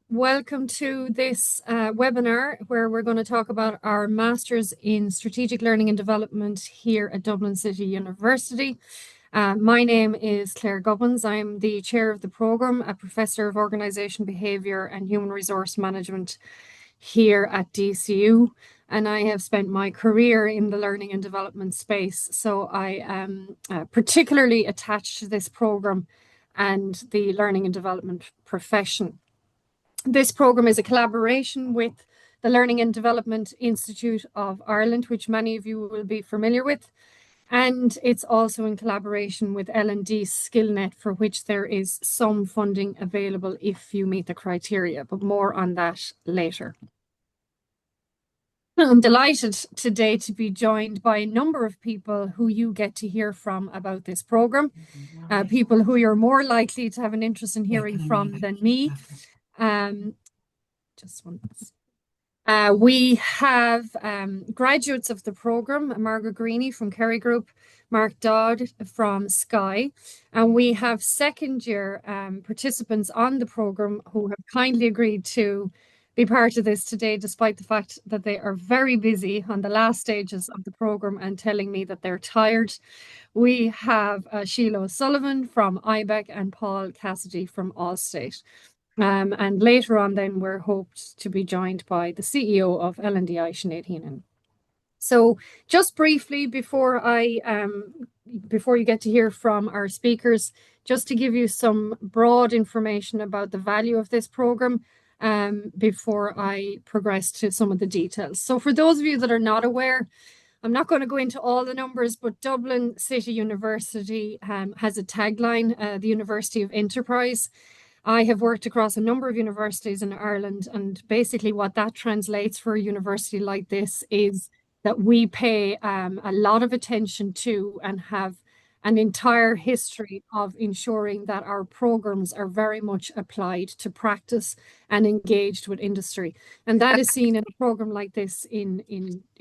Welcome to this webinar where we're going to talk about our Masters in Strategic Learning and Development here at Dublin City University. My name is Claire Gubbins. I'm the chair of the programme, a professor of organisation behaviour and human resource management here at DCU. And I have spent my career in the learning and development space. So I am particularly attached to this programme and the learning and development profession. This programme is a collaboration with the Learning and Development Institute of Ireland, which many of you will be familiar with. And it's also in collaboration with L&D Skillnet, for which there is some funding available if you meet the criteria, but more on that later. I'm delighted today to be joined by a number of people who you get to hear from about this programme, people who you're more likely to have an interest in hearing from than me. We have graduates of the programme, Margaret Greeny from Kerry Group, Mark Dodd from Sky, and we have second year participants on the programme who have kindly agreed to be part of this today, despite the fact that they are very busy on the last stages of the programme and telling me that they're tired. We have Sheila O'Sullivan from IBEC and Paul Cassidy from Allstate. And later on then we're hoped to be joined by the CEO of L&DI, Sinead Heenan. So just briefly before you get to hear from our speakers, just to give you some broad information about the value of this programme before I progress to some of the details. So for those of you that are not aware, I'm not going to go into all the numbers, but Dublin City University has a tagline, the University of Enterprise. I have worked across a number of universities in Ireland, and basically what that translates for a university like this is that we pay a lot of attention to and have an entire history of ensuring that our programs are very much applied to practice and engaged with industry. And that is seen in a program like this in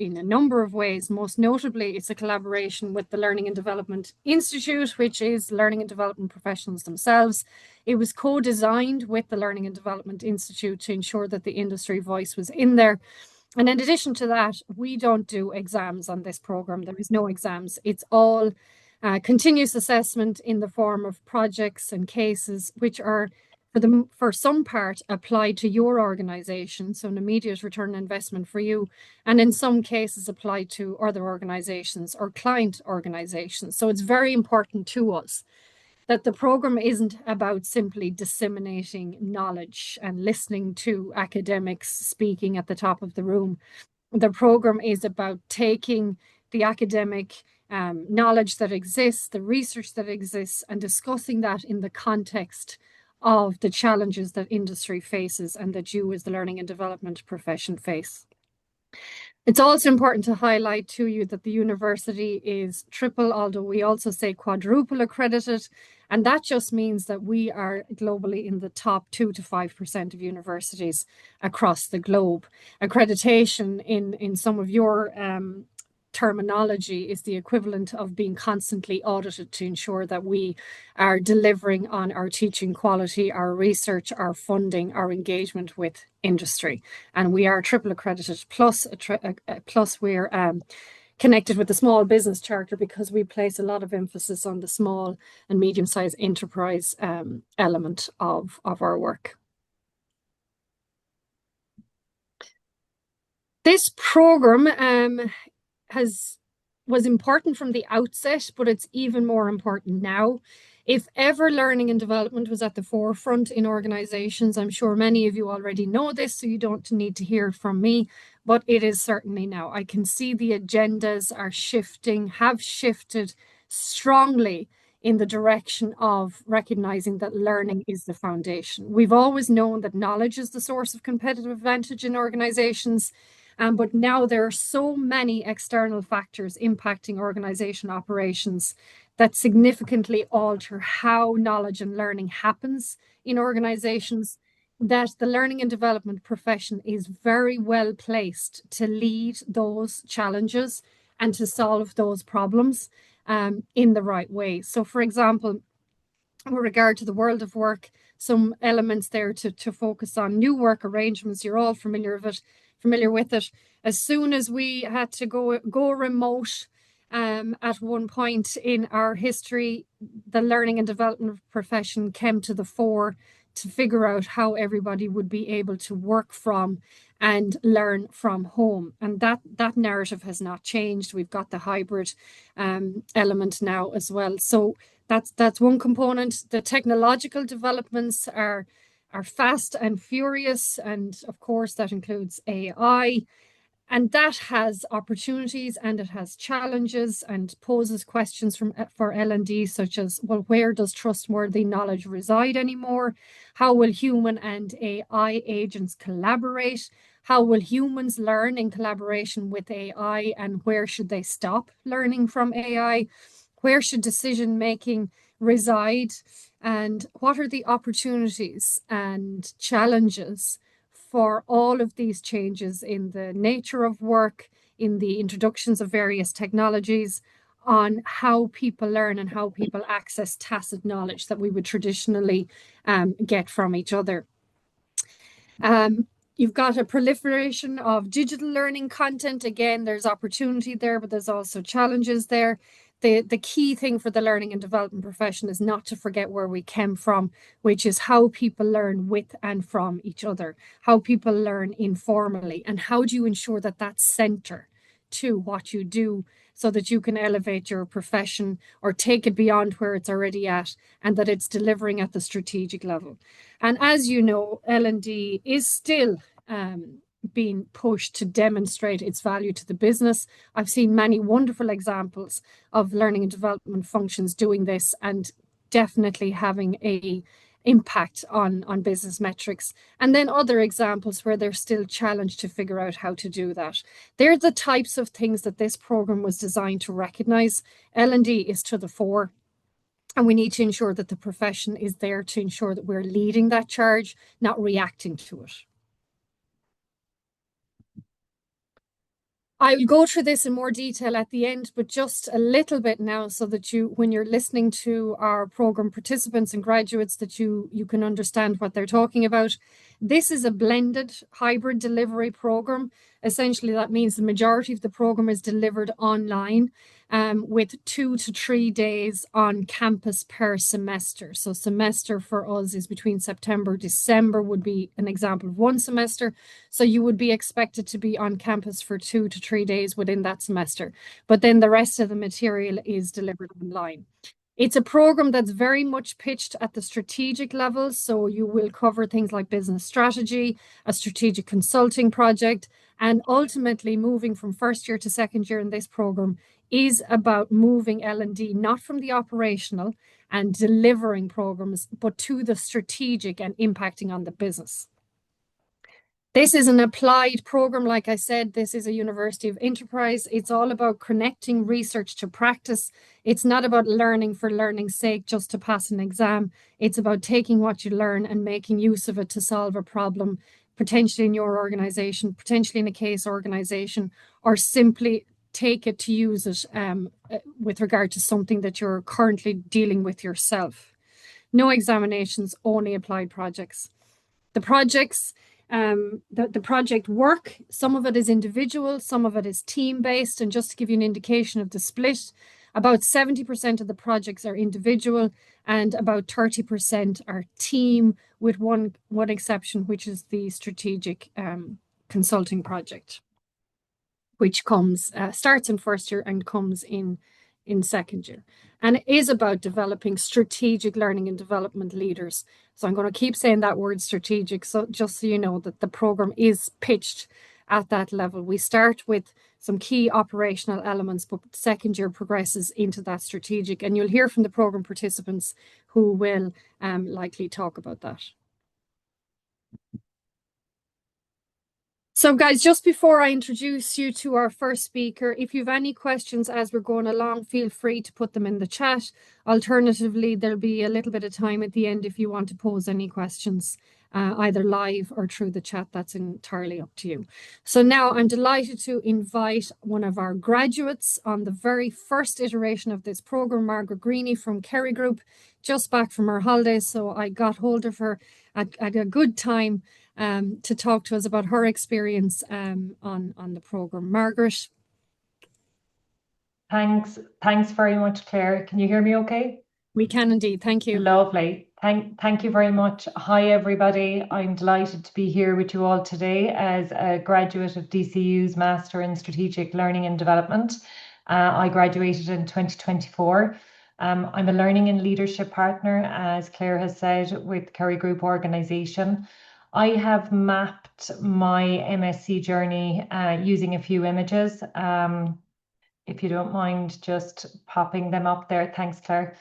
a number of ways. Most notably, it's a collaboration with the Learning and Development Institute, which is learning and development professionals themselves. It was co-designed with the Learning and Development Institute to ensure that the industry voice was in there. And in addition to that, we don't do exams on this program. There is no exams. It's all continuous assessment in the form of projects and cases, which are for some part applied to your organization, so an immediate return on investment for you, and in some cases applied to other organizations or client organizations. So it's very important to us that the program isn't about simply disseminating knowledge and listening to academics speaking at the top of the room. The program is about taking the academic knowledge that exists, the research that exists, and discussing that in the context of the challenges that industry faces and that you as the learning and development profession face. It's also important to highlight to you that the university is triple, although we also say quadruple accredited, and that just means that we are globally in the top 2 to 5% of universities across the globe. Accreditation in some of your terminology is the equivalent of being constantly audited to ensure that we are delivering on our teaching quality, our research, our funding, our engagement with industry. And we are triple accredited, plus we're connected with the Small Business Charter because we place a lot of emphasis on the small and medium-sized enterprise element of our work. This programme was important from the outset, but it's even more important now. If ever learning and development was at the forefront in organizations, I'm sure many of you already know this, so you don't need to hear from me, but it is certainly now. I can see the agendas are shifting, have shifted strongly in the direction of recognizing that learning is the foundation. We've always known that knowledge is the source of competitive advantage in organizations. But now there are so many external factors impacting organization operations that significantly alter how knowledge and learning happens in organizations, that the learning and development profession is very well placed to lead those challenges and to solve those problems in the right way. So, for example, with regard to the world of work, some elements there to focus on new work arrangements. You're all familiar with it. As soon as we had to go remote, at one point in our history, the learning and development profession came to the fore to figure out how everybody would be able to work from and learn from home. And that narrative has not changed. We've got the hybrid element now as well. So that's one component. The technological developments are fast and furious, and of course that includes AI. And that has opportunities and it has challenges and poses questions for L&D, such as, well, where does trustworthy knowledge reside anymore? How will human and AI agents collaborate? How will humans learn in collaboration with AI, and where should they stop learning from AI? Where should decision making reside? And what are the opportunities and challenges for all of these changes in the nature of work, in the introductions of various technologies, on how people learn and how people access tacit knowledge that we would traditionally get from each other. You've got a proliferation of digital learning content. Again, there's opportunity there, but there's also challenges there. The key thing for the learning and development profession is not to forget where we came from, which is how people learn with and from each other, how people learn informally, and how do you ensure that that's center to what you do so that you can elevate your profession or take it beyond where it's already at, and that it's delivering at the strategic level. And as you know, L&D is still being pushed to demonstrate its value to the business. I've seen many wonderful examples of learning and development functions doing this, and definitely having a impact on business metrics. And then other examples where they're still challenged to figure out how to do that. They're the types of things that this program was designed to recognize. L&D is to the fore, and we need to ensure that the profession is there to ensure that we're leading that charge, not reacting to it. I'll go through this in more detail at the end, but just a little bit now, so that you, when you're listening to our program participants and graduates, that you can understand what they're talking about. This is a blended hybrid delivery program. Essentially, that means the majority of the program is delivered online, with 2 to 3 days on campus per semester. So semester for us is between September, December would be an example of one semester. So you would be expected to be on campus for 2 to 3 days within that semester. But then the rest of the material is delivered online. It's a program that's very much pitched at the strategic level. So you will cover things like business strategy, a strategic consulting project, and ultimately moving from first year to second year in this program is about moving L&D not from the operational and delivering programs, but to the strategic and impacting on the business. This is an applied program. Like I said, this is a University of Enterprise. It's all about connecting research to practice. It's not about learning for learning's sake just to pass an exam. It's about taking what you learn and making use of it to solve a problem, potentially in your organization, potentially in a case organization, or simply take it to use it with regard to something that you're currently dealing with yourself. No examinations, only applied projects. The projects, the project work, some of it is individual, some of it is team-based. And just to give you an indication of the split, about 70% of the projects are individual and about 30% are team, with one exception, which is the strategic consulting project, which starts in first year and comes in second year. And it is about developing strategic learning and development leaders. So I'm going to keep saying that word strategic, so just so you know that the program is pitched at that level. We start with some key operational elements, but second year progresses into that strategic. And you'll hear from the program participants who will likely talk about that. So guys, just before I introduce you to our first speaker, if you have any questions as we're going along, feel free to put them in the chat. Alternatively, there'll be a little bit of time at the end if you want to pose any questions either live or through the chat. That's entirely up to you. So now I'm delighted to invite one of our graduates on the very first iteration of this program, Margaret Greeny from Kerry Group, just back from her holidays. So I got hold of her at a good time to talk to us about her experience on the program. Margaret. Thanks very much, Claire. Can you hear me okay? We can indeed. Thank you. Lovely. Thank you very much. Hi, everybody. I'm delighted to be here with you all today as a graduate of DCU's Master in Strategic Learning and Development. I graduated in 2024. I'm a Learning and Leadership Partner, as Claire has said, with Kerry Group Organisation. I have mapped my MSc journey using a few images. If you don't mind just popping them up there. Thanks, Claire.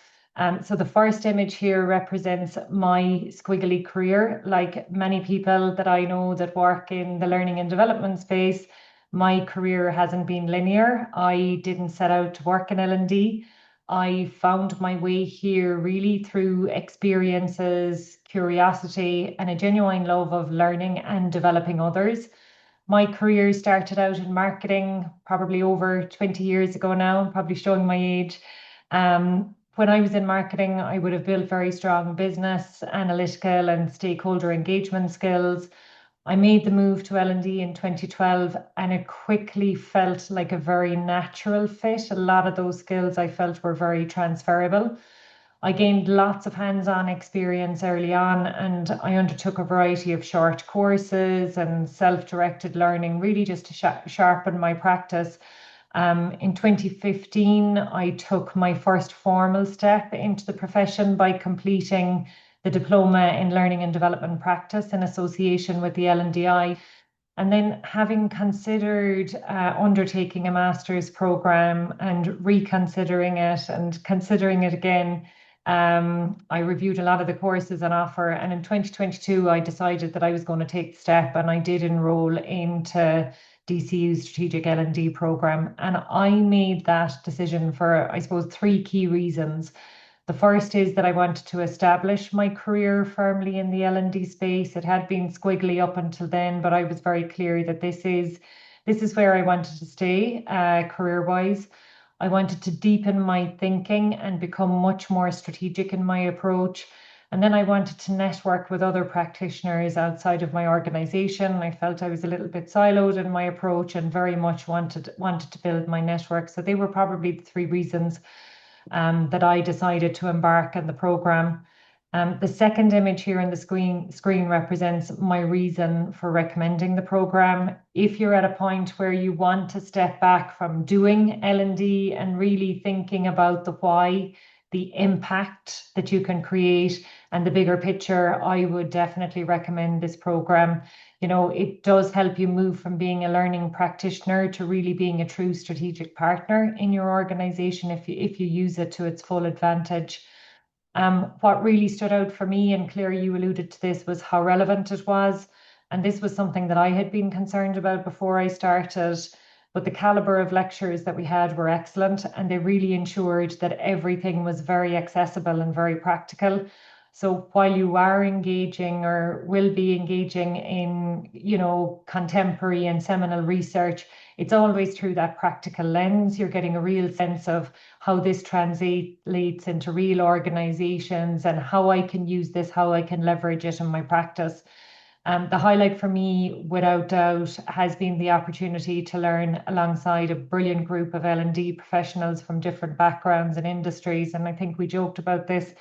So the first image here represents my squiggly career. Like many people that I know that work in the learning and development space, my career hasn't been linear. I didn't set out to work in L&D. I found my way here really through experiences, curiosity, and a genuine love of learning and developing others. My career started out in marketing probably over 20 years ago now. I'm probably showing my age. When I was in marketing, I would have built very strong business, analytical, and stakeholder engagement skills. I made the move to L&D in 2012, and it quickly felt like a very natural fit. A lot of those skills I felt were very transferable. I gained lots of hands-on experience early on, and I undertook a variety of short courses and self-directed learning, really just to sharpen my practice. In 2015, I took my first formal step into the profession by completing the Diploma in Learning and Development Practice in association with the L&DI. And then having considered undertaking a master's program and reconsidering it and considering it again, I reviewed a lot of the courses on offer. And in 2022, I decided that I was going to take the step, and I did enroll into DCU's Strategic L&D program. And I made that decision for, I suppose, three key reasons. The first is that I wanted to establish my career firmly in the L&D space. It had been squiggly up until then, but I was very clear that this is where I wanted to stay career-wise. I wanted to deepen my thinking and become much more strategic in my approach. And then I wanted to network with other practitioners outside of my organization. I felt I was a little bit siloed in my approach and very much wanted to build my network. So they were probably the three reasons that I decided to embark on the program. The second image here on the screen represents my reason for recommending the program. If you're at a point where you want to step back from doing L&D and really thinking about the why, the impact that you can create, and the bigger picture, I would definitely recommend this program. You know, it does help you move from being a learning practitioner to really being a true strategic partner in your organization if you use it to its full advantage. What really stood out for me, and Claire, you alluded to this, was how relevant it was. And this was something that I had been concerned about before I started. But the caliber of lectures that we had were excellent, and they really ensured that everything was very accessible and very practical. So while you are engaging or will be engaging in, you know, contemporary and seminal research, it's always through that practical lens. You're getting a real sense of how this translates into real organizations and how I can use this, how I can leverage it in my practice. The highlight for me, without doubt, has been the opportunity to learn alongside a brilliant group of L&D professionals from different backgrounds and industries. And I think we joked about this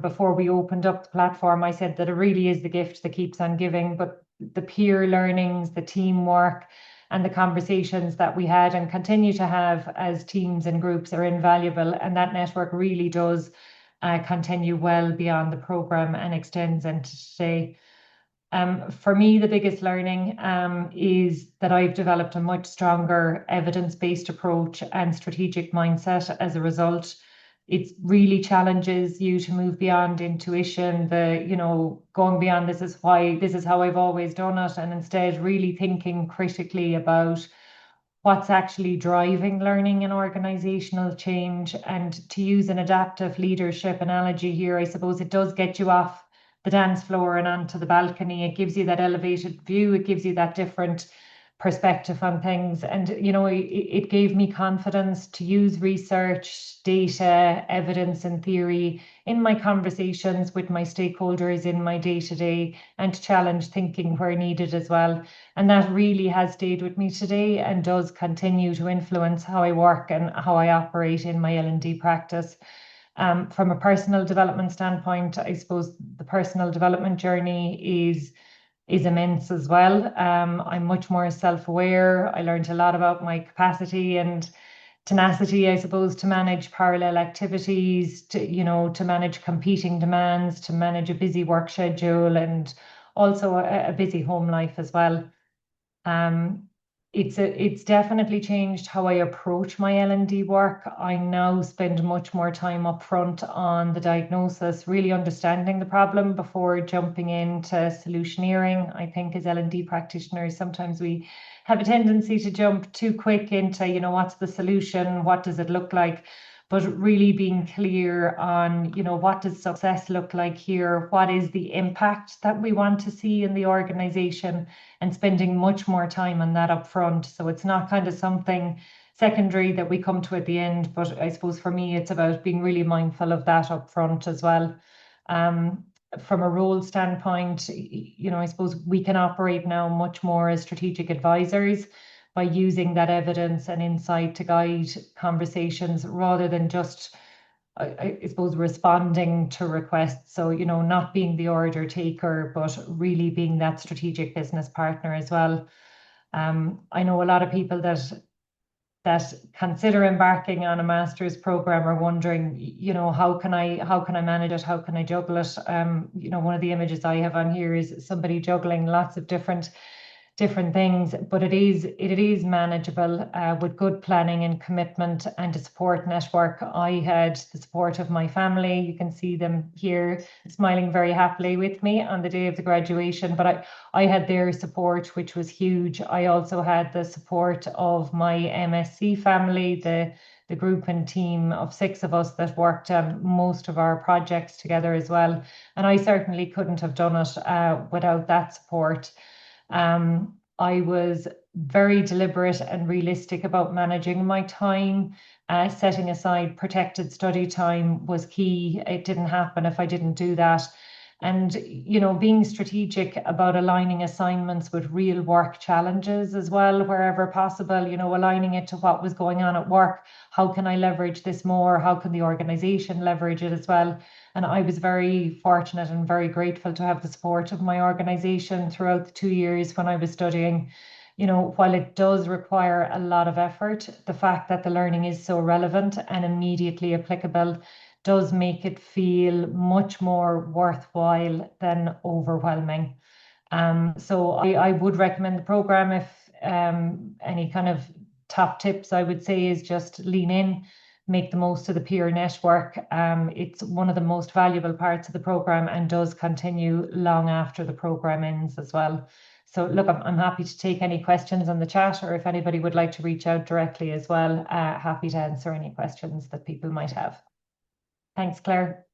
before we opened up the platform. I said that it really is the gift that keeps on giving, but the peer learnings, the teamwork, and the conversations that we had and continue to have as teams and groups are invaluable. And that network really does continue well beyond the program and extends into today. For me, the biggest learning is that I've developed a much stronger evidence-based approach and strategic mindset as a result. It really challenges you to move beyond intuition, going beyond this is how I've always done it, and instead really thinking critically about what's actually driving learning and organizational change. And to use an adaptive leadership analogy here, I suppose it does get you off the dance floor and onto the balcony. It gives you that elevated view. It gives you that different perspective on things. And, you know, it gave me confidence to use research, data, evidence, and theory in my conversations with my stakeholders in my day-to-day, and to challenge thinking where needed as well. And that really has stayed with me today and does continue to influence how I work and how I operate in my L&D practice. From a personal development standpoint, I suppose the personal development journey is immense as well. I'm much more self-aware. I learned a lot about my capacity and tenacity, I suppose, to manage parallel activities, to manage competing demands, to manage a busy work schedule, and also a busy home life as well. It's definitely changed how I approach my L&D work. I now spend much more time up front on the diagnosis, really understanding the problem before jumping into solutioneering. I think as L&D practitioners, sometimes we have a tendency to jump too quick into, what's the solution? What does it look like? But really being clear on, what does success look like here? What is the impact that we want to see in the organization? And spending much more time on that up front. So it's not kind of something secondary that we come to at the end, but I suppose for me, it's about being really mindful of that up front as well. From a role standpoint, I suppose we can operate now much more as strategic advisors by using that evidence and insight to guide conversations rather than just, I suppose, responding to requests. So, not being the order taker, but really being that strategic business partner as well. I know a lot of people that consider embarking on a master's program are wondering, how can I manage it? How can I juggle it? One of the images I have on here is somebody juggling lots of different things, but it is manageable with good planning and commitment and a support network. I had the support of my family. You can see them here smiling very happily with me on the day of the graduation, but I had their support, which was huge. I also had the support of my MSc family, the group and team of 6 of us that worked on most of our projects together as well. And I certainly couldn't have done it without that support. I was very deliberate and realistic about managing my time. Setting aside protected study time was key. It didn't happen if I didn't do that. And, being strategic about aligning assignments with real work challenges as well, wherever possible, aligning it to what was going on at work. How can I leverage this more? How can the organization leverage it as well? And I was very fortunate and very grateful to have the support of my organization throughout the 2 years when I was studying. While it does require a lot of effort, the fact that the learning is so relevant and immediately applicable does make it feel much more worthwhile than overwhelming. So I would recommend the program. If any kind of top tips I would say is just lean in, make the most of the peer network. It's one of the most valuable parts of the program and does continue long after the program ends as well. So look, I'm happy to take any questions on the chat, or if anybody would like to reach out directly as well, happy to answer any questions that people might have. Thanks, Claire.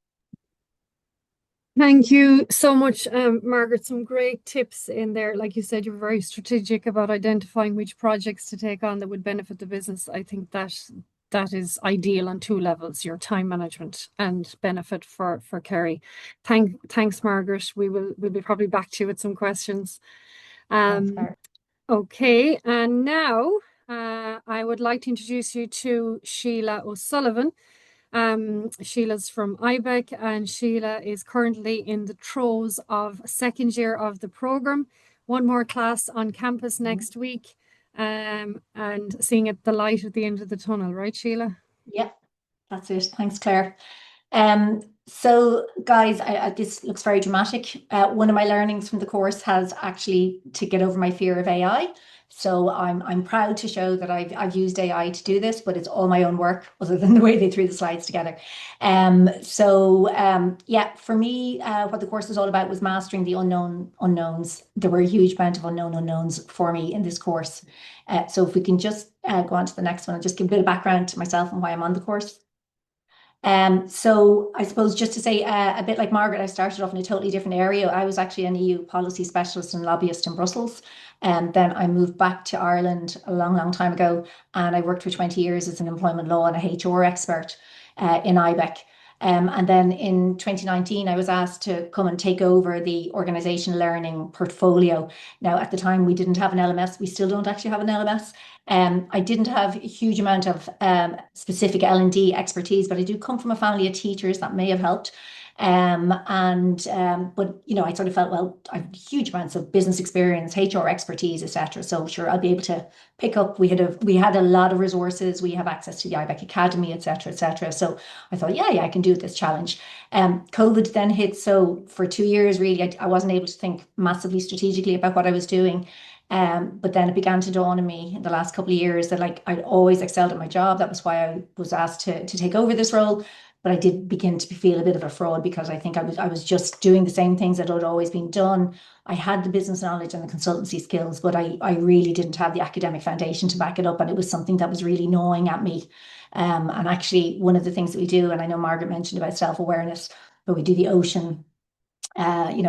Thank you so much, Margaret. Some great tips in there. Like you said, you're very strategic about identifying which projects to take on that would benefit the business. I think that is ideal on 2 levels, your time management and benefit for Kerry. Thanks, Margaret. We'll be probably back to you with some questions. Thanks, Claire. Okay, and now I would like to introduce you to Sheila O'Sullivan. Sheila's from IBEC, and Sheila is currently in the throes of 2nd year of the program. 1 more class on campus next week, and seeing the light at the end of the tunnel, right, Sheila? Yeah, that's it. Thanks, Claire. So guys, this looks very dramatic. One of my learnings from the course has actually to get over my fear of AI. So I'm proud to show that I've used AI to do this, but it's all my own work other than the way they threw the slides together. Yeah, for me, what the course was all about was mastering the unknown unknowns. There were a huge amount of unknown unknowns for me in this course. So if we can just go on to the next one and just give a bit of background to myself and why I'm on the course. So I suppose just to say a bit like Margaret, I started off in a totally different area. I was actually an EU policy specialist and lobbyist in Brussels. And then I moved back to Ireland a long, long time ago. And I worked for 20 years as an employment law and a HR expert in IBEC. And then in 2019, I was asked to come and take over the organizational learning portfolio. Now, at the time, we didn't have an LMS. We still don't actually have an LMS. I didn't have a huge amount of specific L&D expertise, but I do come from a family of teachers that may have helped. But you know, I sort of felt, well, I have huge amounts of business experience, HR expertise, etc. So sure, I'll be able to pick up. We had a lot of resources. We have access to the IBEC Academy, etc., etc. So I thought, yeah, I can do this challenge. COVID then hit. So for 2 years, really, I wasn't able to think massively strategically about what I was doing. But then it began to dawn on me in the last couple of years that like I'd always excelled at my job. That was why I was asked to take over this role. But I did begin to feel a bit of a fraud because I think I was just doing the same things that had always been done. I had the business knowledge and the consultancy skills, but I really didn't have the academic foundation to back it up. And it was something that was really gnawing at me. And actually, one of the things that we do, and I know Margaret mentioned about self-awareness, but we do the OCEAN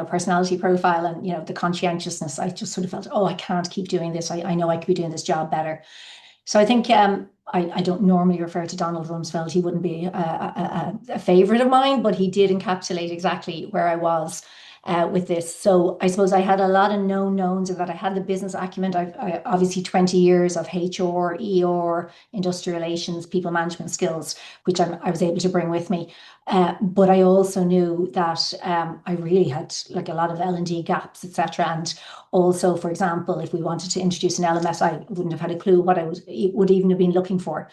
personality profile and, the conscientiousness. I just sort of felt, oh, I can't keep doing this. I know I could be doing this job better. So I think I don't normally refer to Donald Rumsfeld. He wouldn't be a favorite of mine, but he did encapsulate exactly where I was with this. So I suppose I had a lot of known knowns of that. I had the business acumen. I obviously 20 years of HR, ER, industrial relations, people management skills, which I was able to bring with me. But I also knew that I really had like a lot of L&D gaps, etc. And also, for example, if we wanted to introduce an LMS, I wouldn't have had a clue what I would even have been looking for.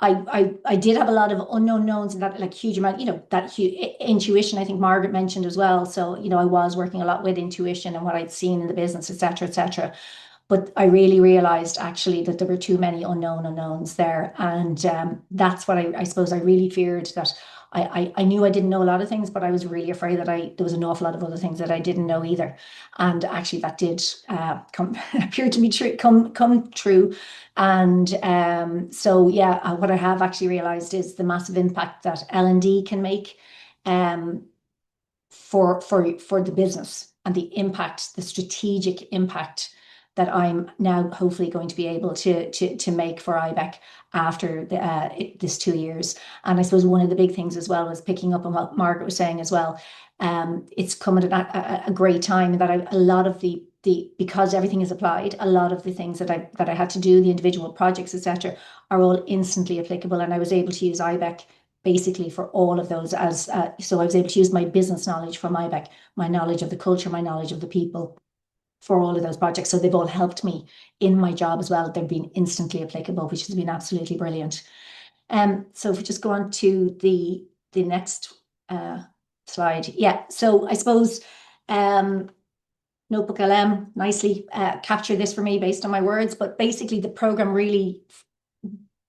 I did have a lot of unknown knowns and that like huge amount, that intuition, I think Margaret mentioned as well. So, I was working a lot with intuition and what I'd seen in the business, etc., etc. But I really realized actually that there were too many unknown unknowns there. And that's what I suppose I really feared, that I knew I didn't know a lot of things, but I was really afraid that there was an awful lot of other things that I didn't know either. And actually that did appear to be true, come true. And so, yeah, what I have actually realized is the massive impact that L&D can make for the business, and the impact, the strategic impact that I'm now hopefully going to be able to make for IBEC after this 2 years. And I suppose one of the big things as well was picking up on what Margaret was saying as well. It's come at a great time that a lot of the because everything is applied, a lot of the things that I had to do, the individual projects, etc., are all instantly applicable. And I was able to use IBEC basically for all of those so I was able to use my business knowledge from IBEC, my knowledge of the culture, my knowledge of the people, for all of those projects. So they've all helped me in my job as well. They've been instantly applicable, which has been absolutely brilliant. So if we just go on to the next slide. Yeah, so I suppose Notebook LM nicely captured this for me based on my words, but basically the program really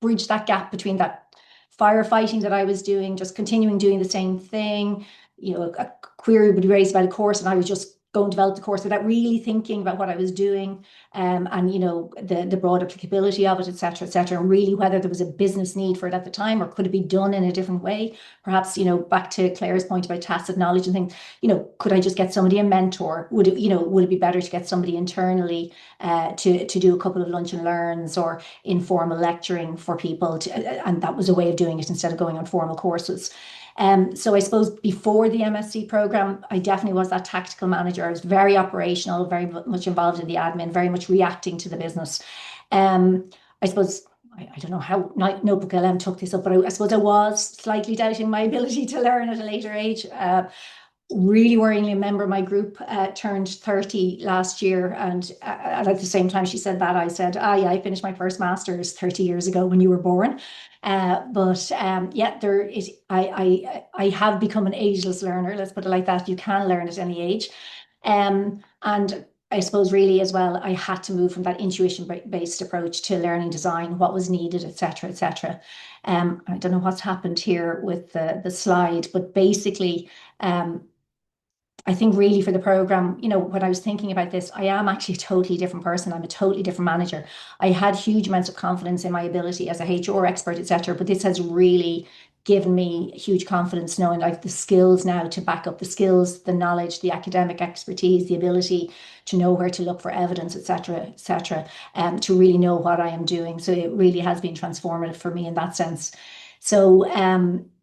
bridged that gap between that firefighting that I was doing, just continuing doing the same thing. A query would be raised about a course and I was just go and develop the course without really thinking about what I was doing, and the broad applicability of it, etc., etc., and really whether there was a business need for it at the time, or could it be done in a different way? Perhaps, back to Claire's point about tacit knowledge and things, could I just get somebody a mentor? Would it be better to get somebody internally to do a couple of lunch and learns or informal lecturing for people and that was a way of doing it instead of going on formal courses. So I suppose before the MSc program, I definitely was that tactical manager. I was very operational, very much involved in the admin, very much reacting to the business. I suppose, I don't know how Notebook LM took this up, but I suppose I was slightly doubting my ability to learn at a later age. Really worryingly, a member of my group turned 30 last year, and at the same time she said that, I said, yeah, I finished my first master's 30 years ago when you were born. Yeah, there is. I have become an ageless learner. Let's put it like that. You can learn at any age, and I suppose really as well, I had to move from that intuition-based approach to learning design, what was needed, etc., etc. I don't know what's happened here with the slide, but basically, I think really for the program, when I was thinking about this, I am actually a totally different person. I'm a totally different manager. I had huge amounts of confidence in my ability as a HR expert, etc. But this has really given me huge confidence, knowing I've the skills now to back up the skills, the knowledge, the academic expertise, the ability to know where to look for evidence, etc., to really know what I am doing. So it really has been transformative for me in that sense. So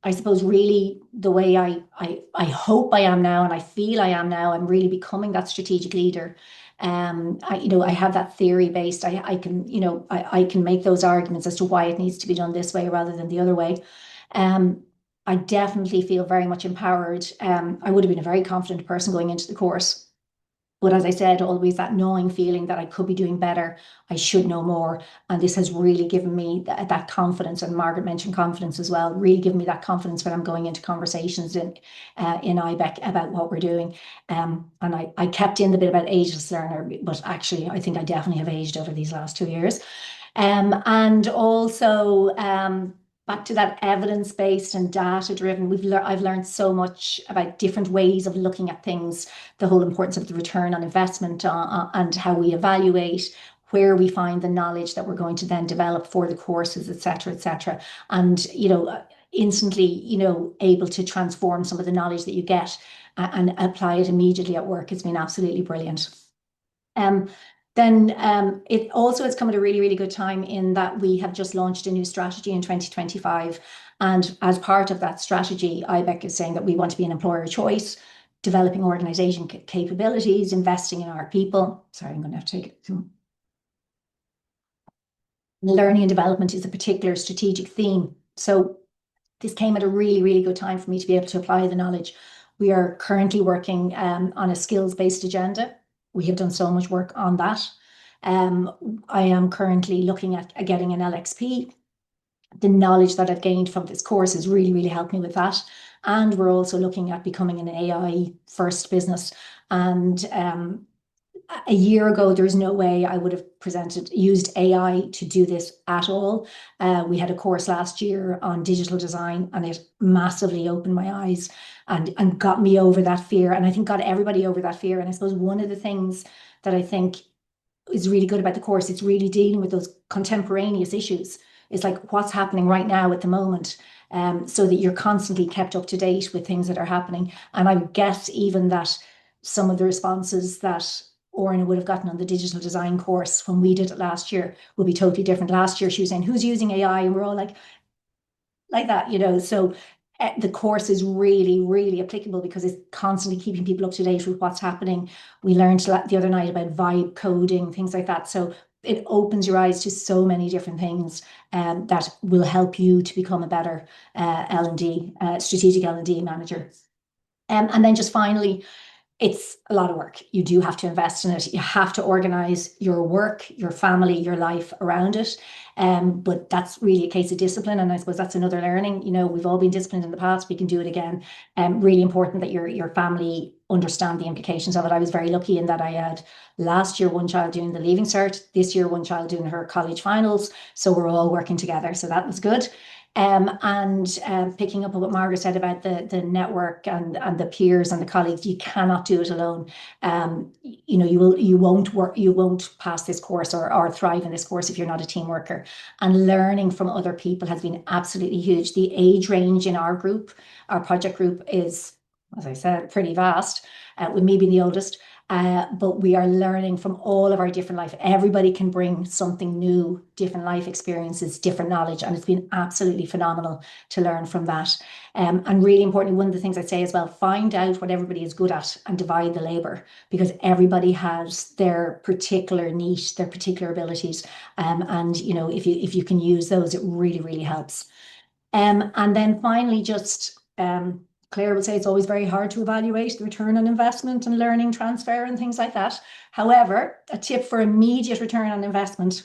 I suppose really the way I hope I am now, and I feel I am now, I'm really becoming that strategic leader. I have that theory based. I can make those arguments as to why it needs to be done this way rather than the other way. I definitely feel very much empowered. I would have been a very confident person going into the course. But as I said, always that knowing feeling that I could be doing better, I should know more. And this has really given me that confidence. And Margaret mentioned confidence as well, really given me that confidence when I'm going into conversations in IBEC about what we're doing. And I kept in the bit about ageless learner, but actually I think I definitely have aged over these last 2 years. And also back to that evidence-based and data-driven, I've learned so much about different ways of looking at things, the whole importance of the return on investment and how we evaluate, where we find the knowledge that we're going to then develop for the courses, etc. And, instantly, able to transform some of the knowledge that you get and apply it immediately at work has been absolutely brilliant. Then it also has come at a really, really good time in that we have just launched a new strategy in 2025. And as part of that strategy, IBEC is saying that we want to be an employer of choice, developing organization capabilities, investing in our people. Sorry, I'm going to have to take it. Learning and development is a particular strategic theme. So this came at a really, really good time for me to be able to apply the knowledge. We are currently working on a skills-based agenda. We have done so much work on that. I am currently looking at getting an LXP. The knowledge that I've gained from this course has really, really helped me with that. And we're also looking at becoming an AI first business. And a year ago, there's no way I would have used AI to do this at all. We had a course last year on digital design, and it massively opened my eyes and got me over that fear. And I think got everybody over that fear. And I suppose one of the things that I think is really good about the course, it's really dealing with those contemporaneous issues. It's like what's happening right now at the moment, so that you're constantly kept up to date with things that are happening. And I guess even that some of the responses that Orna would have gotten on the digital design course when we did it last year would be totally different. Last year, she was saying, who's using AI? And we're all like that, So the course is really, really applicable because it's constantly keeping people up to date with what's happening. We learned the other night about vibe coding, things like that. So it opens your eyes to so many different things that will help you to become a better L&D, strategic L&D manager. And then just finally, it's a lot of work. You do have to invest in it. You have to organize your work, your family, your life around it. But that's really a case of discipline. And I suppose that's another learning. We've all been disciplined in the past. We can do it again. Really important that your family understand the implications of it. I was very lucky in that I had last year one child doing the Leaving Cert, this year one child doing her college finals. So we're all working together. So that was good. Picking up on what Margaret said about the network and the peers and the colleagues, you cannot do it alone. You won't pass this course or thrive in this course if you're not a team worker. And learning from other people has been absolutely huge. The age range in our group, our project group, is, as I said, pretty vast, with me being the oldest. But we are learning from all of our different life. Everybody can bring something new, different life experiences, different knowledge, and it's been absolutely phenomenal to learn from that. And really importantly, one of the things I'd say as well, find out what everybody is good at and divide the labour, because everybody has their particular niche, their particular abilities. And if you can use those, it really, really helps. And then finally, just Claire would say it's always very hard to evaluate the return on investment and learning transfer and things like that. However, a tip for immediate return on investment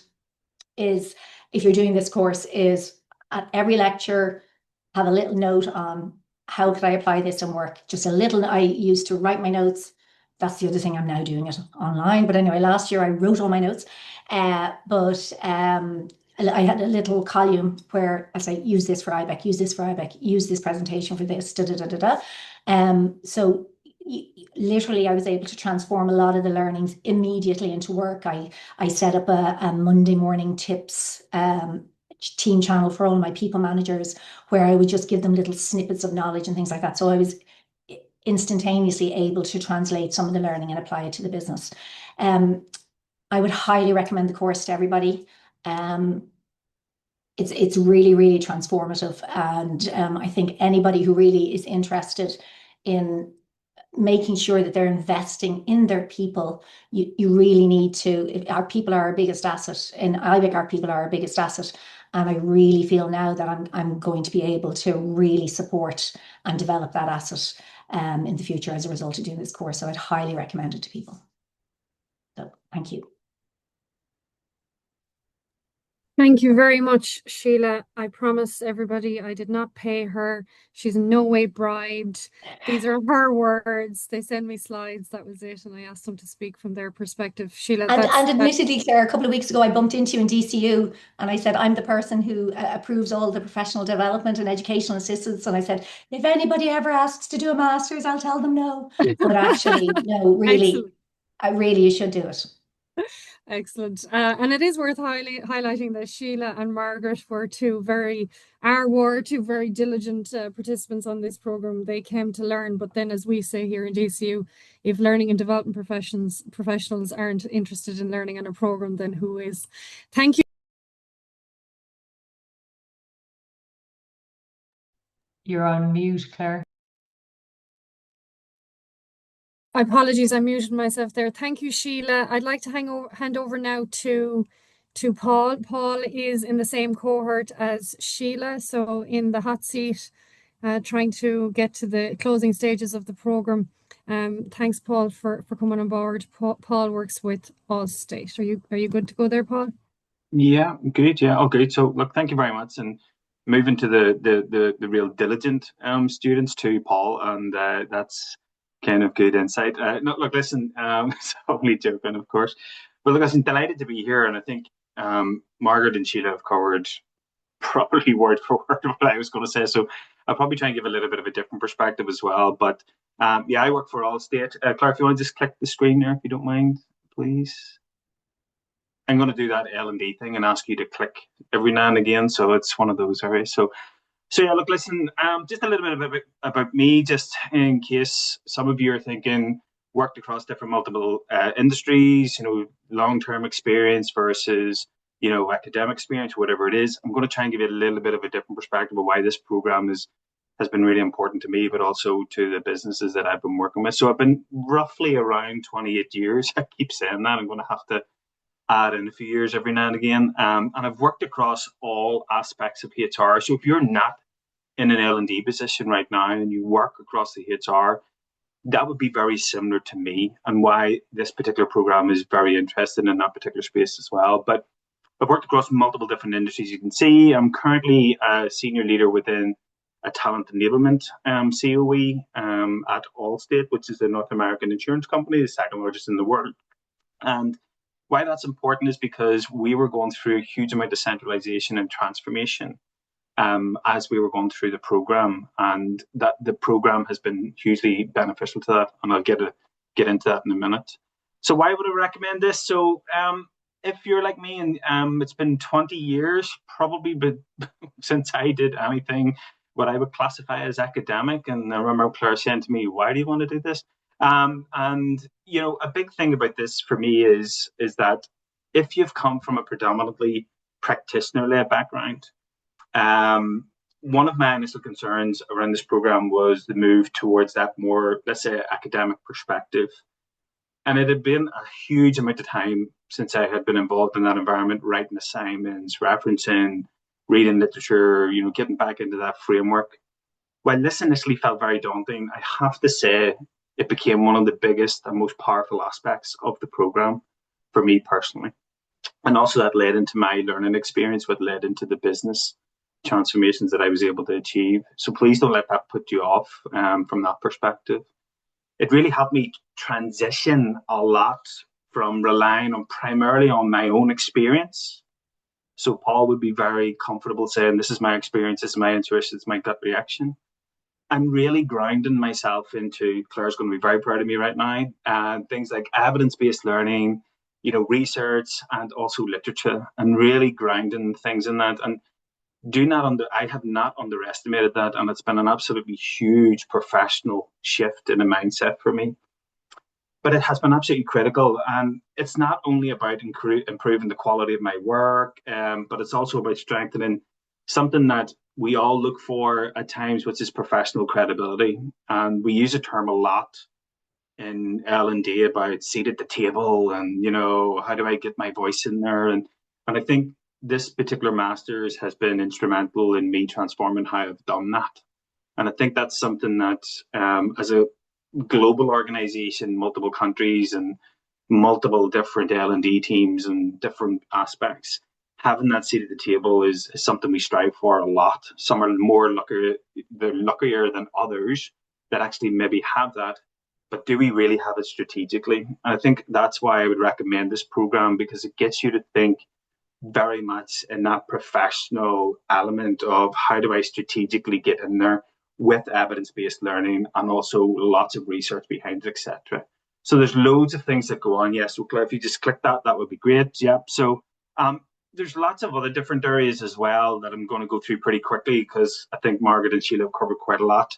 is, if you're doing this course, is at every lecture, have a little note on how could I apply this in work. Just a little. I used to write my notes. That's the other thing, I'm now doing it online. But anyway, last year I wrote all my notes. I had a little column where I say, use this for IBEC, use this for IBEC, use this presentation for this, So literally I was able to transform a lot of the learnings immediately into work. I set up a Monday morning tips team channel for all my people managers, where I would just give them little snippets of knowledge and things like that. So I was instantaneously able to translate some of the learning and apply it to the business. I would highly recommend the course to everybody. It's really, really transformative. And I think anybody who really is interested in making sure that they're investing in their people, you really need to. Our people are our biggest asset. In IBIC, our people are our biggest asset. And I really feel now that I'm going to be able to really support and develop that asset in the future as a result of doing this course. So I'd highly recommend it to people. So thank you. Thank you very much, Sheila. I promise everybody I did not pay her. She's in no way bribed. These are her words. They send me slides. That was it. And I asked them to speak from their perspective. Sheila, and admittedly, Claire, a couple of weeks ago, I bumped into you in DCU and I said, I'm the person who approves all the professional development and educational assistance. And I said, if anybody ever asks to do a master's, I'll tell them no. But actually, no, really, you should do it. Excellent. And it is worth highlighting that Sheila and Margaret were two very diligent participants on this program. They came to learn, but then, as we say here in DCU, if learning and development professionals aren't interested in learning on a program, then who is? Thank you. You're on mute, Claire. Apologies, I muted myself there. Thank you, Sheila. I'd like to hand over now to Paul. Paul is in the same cohort as Sheila, so in the hot seat, trying to get to the closing stages of the program. Thanks, Paul, for coming on board. Paul works with Allstate. Are you good to go there, Paul? Yeah, good. Yeah, oh, good. So, look, thank you very much, and moving to the real diligent students to Paul, and that's kind of good insight. No, look, listen, it's only joking, of course, but look, I'm delighted to be here, and I think Margaret and Sheila have covered probably word for word what I was going to say. So I'll probably try and give a little bit of a different perspective as well. But yeah, I work for Allstate. Claire, if you want to just click the screen there, if you don't mind, please. I'm going to do that L&D thing and ask you to click every now and again. So it's one of those areas. So yeah, look, listen, just a little bit about me, just in case some of you are thinking, worked across different multiple industries, long-term experience versus, academic experience, whatever it is. I'm going to try and give you a little bit of a different perspective of why this program has been really important to me, but also to the businesses that I've been working with. So I've been roughly around 28 years. I keep saying that. I'm going to have to add in a few years every now and again. And I've worked across all aspects of HR. So if you're not in an L&D position right now and you work across the HR, that would be very similar to me, and why this particular program is very interested in that particular space as well. But I've worked across multiple different industries. You can see I'm currently a senior leader within a talent enablement COE at Allstate, which is the North American insurance company, the second largest in the world. And why that's important is because we were going through a huge amount of centralization and transformation as we were going through the program, and that the program has been hugely beneficial to that, and I'll get into that in a minute. So why would I recommend this? So if you're like me, and it's been 20 years probably since I did anything what I would classify as academic, and I remember Claire saying to me, why do you want to do this? And a big thing about this for me is that if you've come from a predominantly practitioner-led background, one of my initial concerns around this program was the move towards that more, let's say, academic perspective. And it had been a huge amount of time since I had been involved in that environment, writing assignments, referencing, reading literature, getting back into that framework. While this initially felt very daunting, I have to say it became one of the biggest and most powerful aspects of the program for me personally. And also that led into my learning experience, what led into the business transformations that I was able to achieve. So please don't let that put you off from that perspective. It really helped me transition a lot from relying primarily on my own experience. So Paul would be very comfortable saying, this is my experience, this is my intuition, this is my gut reaction. And really grounding myself into, Claire's going to be very proud of me right now, things like evidence-based learning, research, and also literature, and really grounding things in that. And I have not underestimated that, and it's been an absolutely huge professional shift in the mindset for me. But it has been absolutely critical, and it's not only about improving the quality of my work, but it's also about strengthening something that we all look for at times, which is professional credibility. And we use a term a lot in L&D about seat at the table, and how do I get my voice in there, and I think this particular master's has been instrumental in me transforming how I've done that. And I think that's something that, as a global organization, multiple countries and multiple different L&D teams and different aspects, having that seat at the table is something we strive for a lot. Some are they're luckier than others that actually maybe have that, but do we really have it strategically? And I think that's why I would recommend this program, because it gets you to think very much in that professional element of how do I strategically get in there with evidence-based learning, and also lots of research behind it, etc. So there's loads of things that go on. Yes, so Claire, if you just click that, that would be great. Yep. So there's lots of other different areas as well that I'm going to go through pretty quickly, because I think Margaret and Sheila have covered quite a lot.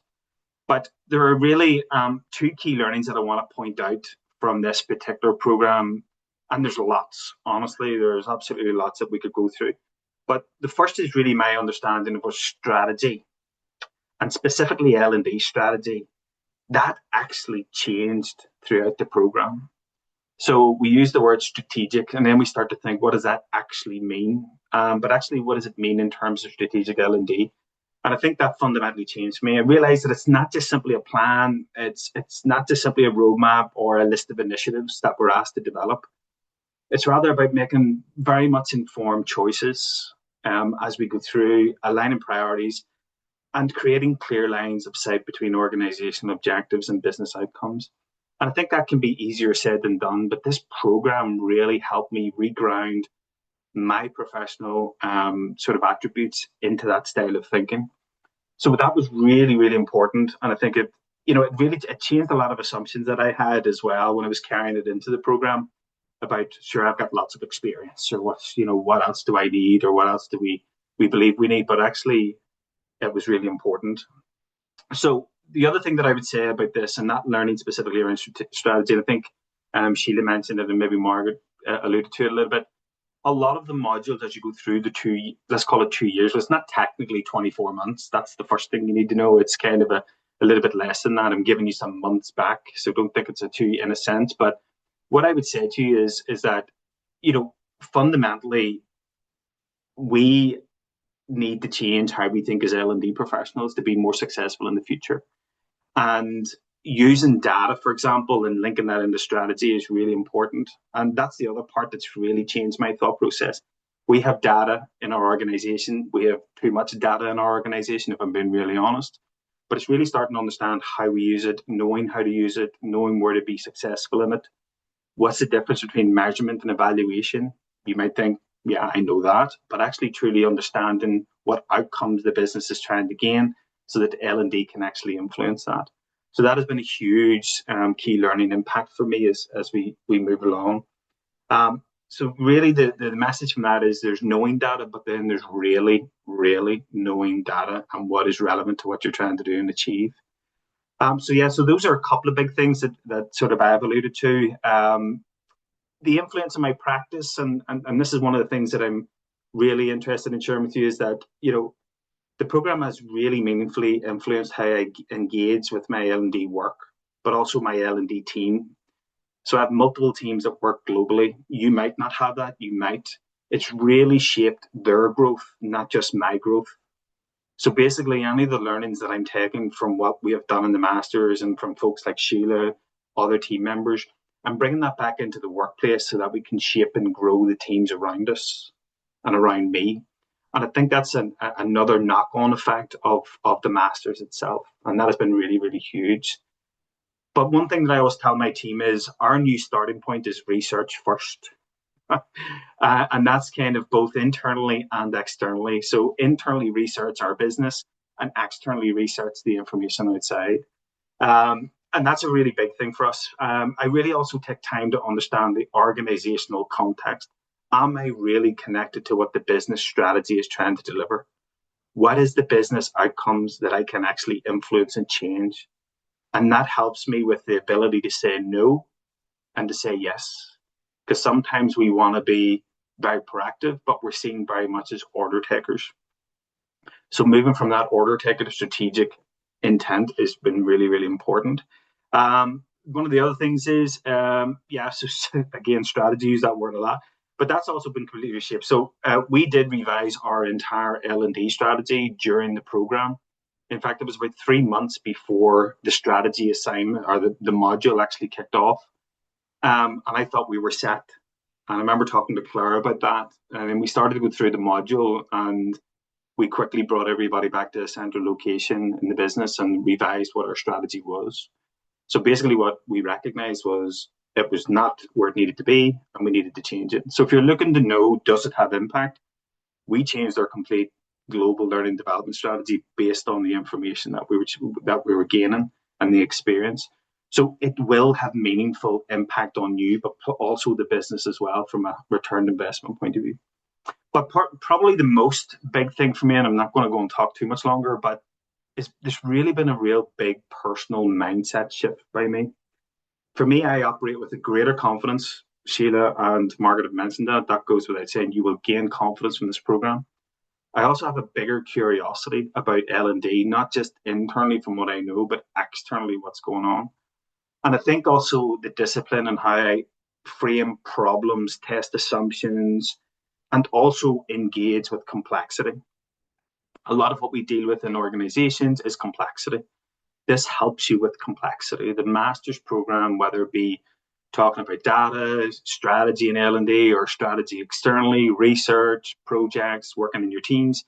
But there are really two key learnings that I want to point out from this particular program. And there's lots, honestly, there's absolutely lots that we could go through. But the first is really my understanding of a strategy, and specifically L&D strategy, that actually changed throughout the program. So we use the word strategic, and then we start to think, what does that actually mean? But actually, what does it mean in terms of strategic L&D? And I think that fundamentally changed me. I realized that it's not just simply a plan. It's not just simply a roadmap or a list of initiatives that we're asked to develop. It's rather about making very much informed choices as we go through, aligning priorities, and creating clear lines of sight between organizational objectives and business outcomes. And I think that can be easier said than done, but this program really helped me reground my professional sort of attributes into that style of thinking. So that was really, really important. And I think it changed a lot of assumptions that I had as well when I was carrying it into the program about, sure, I've got lots of experience, or what else do I need, or what else do we believe we need? But actually, it was really important. So the other thing that I would say about this, and not learning specifically around strategy, and I think Sheila mentioned it, and maybe Margaret alluded to it a little bit, a lot of the modules as you go through the let's call it 2 years, it's not technically 24 months. That's the first thing you need to know. It's kind of a little bit less than that. I'm giving you some months back, so don't think it's a 2 in a sense. But what I would say to you is that, fundamentally, we need to change how we think as L&D professionals to be more successful in the future. And using data, for example, and linking that into strategy is really important. And that's the other part that's really changed my thought process. We have data in our organization. We have too much data in our organization, if I'm being really honest. But it's really starting to understand how we use it, knowing how to use it, knowing where to be successful in it. What's the difference between measurement and evaluation? You might think, yeah, I know that, but actually truly understanding what outcomes the business is trying to gain so that L&D can actually influence that. So that has been a huge key learning impact for me as we move along. So really the message from that is there's knowing data, but then there's really, really knowing data and what is relevant to what you're trying to do and achieve. So those are a couple of big things that sort of I've alluded to. The influence of my practice, and this is one of the things that I'm really interested in sharing with you, is that, the program has really meaningfully influenced how I engage with my L&D work, but also my L&D team. So I have multiple teams that work globally. You might not have that, you might. It's really shaped their growth, not just my growth. So basically, any of the learnings that I'm taking from what we have done in the Masters and from folks like Sheila, other team members, I'm bringing that back into the workplace so that we can shape and grow the teams around us and around me. And I think that's another knock-on effect of the Masters itself. And that has been really, really huge. But one thing that I always tell my team is our new starting point is research first. And that's kind of both internally and externally. So internally research our business and externally research the information outside. And that's a really big thing for us. I really also take time to understand the organizational context. Am I really connected to what the business strategy is trying to deliver? what is the business outcomes that I can actually influence and change? And that helps me with the ability to say no and to say yes. Because sometimes we want to be very proactive, but we're seen very much as order takers. So moving from that order taker to strategic intent has been really, really important. One of the other things is, so again, strategy, use that word a lot, but that's also been completely reshaped. So we did revise our entire L&D strategy during the program. In fact, it was about 3 months before the strategy assignment or the module actually kicked off. And I thought we were set. And I remember talking to Claire about that. And then we started to go through the module, and we quickly brought everybody back to a central location in the business and revised what our strategy was. So basically what we recognized was it was not where it needed to be, and we needed to change it. So if you're looking to know, does it have impact? We changed our complete global learning development strategy based on the information that we were gaining and the experience. So it will have meaningful impact on you, but also the business as well from a return investment point of view. But probably the most big thing for me, and I'm not going to go and talk too much longer, but there's really been a real big personal mindset shift by me. For me, I operate with a greater confidence. Sheila and Margaret have mentioned that. That goes without saying. You will gain confidence from this program. I also have a bigger curiosity about L&D, not just internally from what I know, but externally what's going on. And I think also the discipline and how I frame problems, test assumptions, and also engage with complexity. A lot of what we deal with in organizations is complexity. This helps you with complexity. The master's program, whether it be talking about data, strategy in L&D, or strategy externally, research, projects, working in your teams,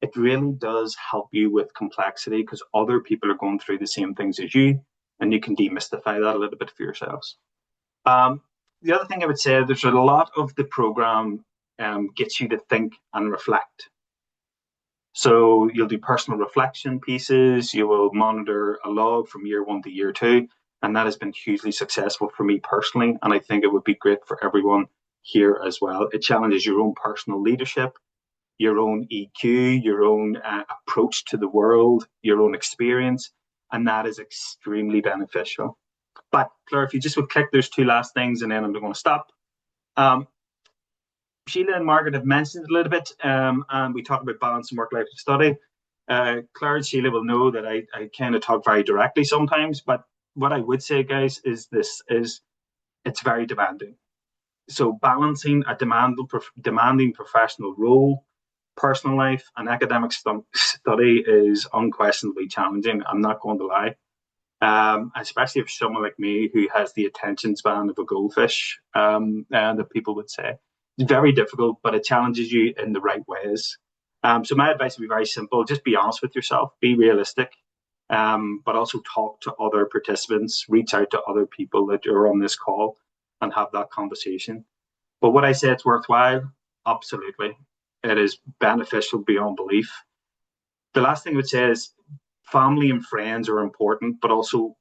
it really does help you with complexity because other people are going through the same things as you, and you can demystify that a little bit for yourselves. The other thing I would say, there's a lot of the program gets you to think and reflect. So you'll do personal reflection pieces, you will monitor a log from year 1 to year 2, and that has been hugely successful for me personally, and I think it would be great for everyone here as well. It challenges your own personal leadership, your own EQ, your own approach to the world, your own experience, and that is extremely beneficial. But Claire, if you just would click those 2 last things, and then I'm going to stop. Sheila and Margaret have mentioned it a little bit, and we talk about balance and work-life study. Claire and Sheila will know that I kind of talk very directly sometimes, but what I would say, guys, is it's very demanding. So balancing a demanding professional role, personal life, and academic study is unquestionably challenging. I'm not going to lie. Especially if someone like me who has the attention span of a goldfish, that people would say. It's very difficult, but it challenges you in the right ways. So my advice would be very simple. Just be honest with yourself, be realistic, but also talk to other participants, reach out to other people that are on this call and have that conversation. But would I say it's worthwhile? Absolutely. It is beneficial beyond belief. The last thing I would say is family and friends are important, but also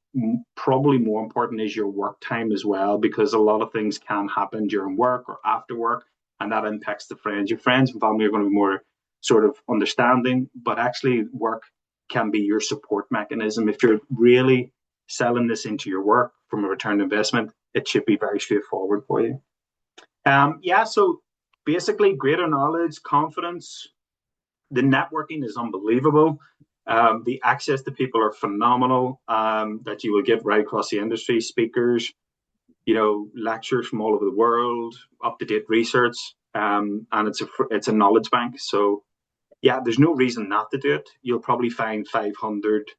probably more important is your work time as well, because a lot of things can happen during work or after work, and that impacts the friends. Your friends and family are going to be more sort of understanding, but actually work can be your support mechanism. If you're really selling this into your work from a return investment, it should be very straightforward for you. So basically greater knowledge, confidence, the networking is unbelievable. The access to people are phenomenal, that you will get right across the industry, speakers, lectures from all over the world, up-to-date research, and it's a knowledge bank. So yeah, there's no reason not to do it. You'll probably find 500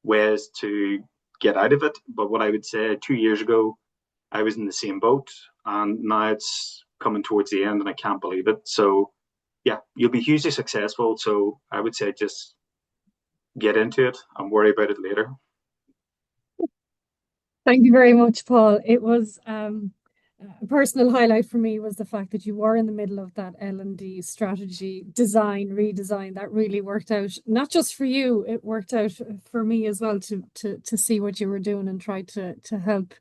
ways to get out of it. But what I would say, 2 years ago, I was in the same boat, and now it's coming towards the end and I can't believe it. So yeah, you'll be hugely successful. So I would say just get into it and worry about it later. Thank you very much, Paul. It was a personal highlight for me was the fact that you were in the middle of that L&D strategy redesign that really worked out, not just for you, it worked out for me as well to see what you were doing and try to help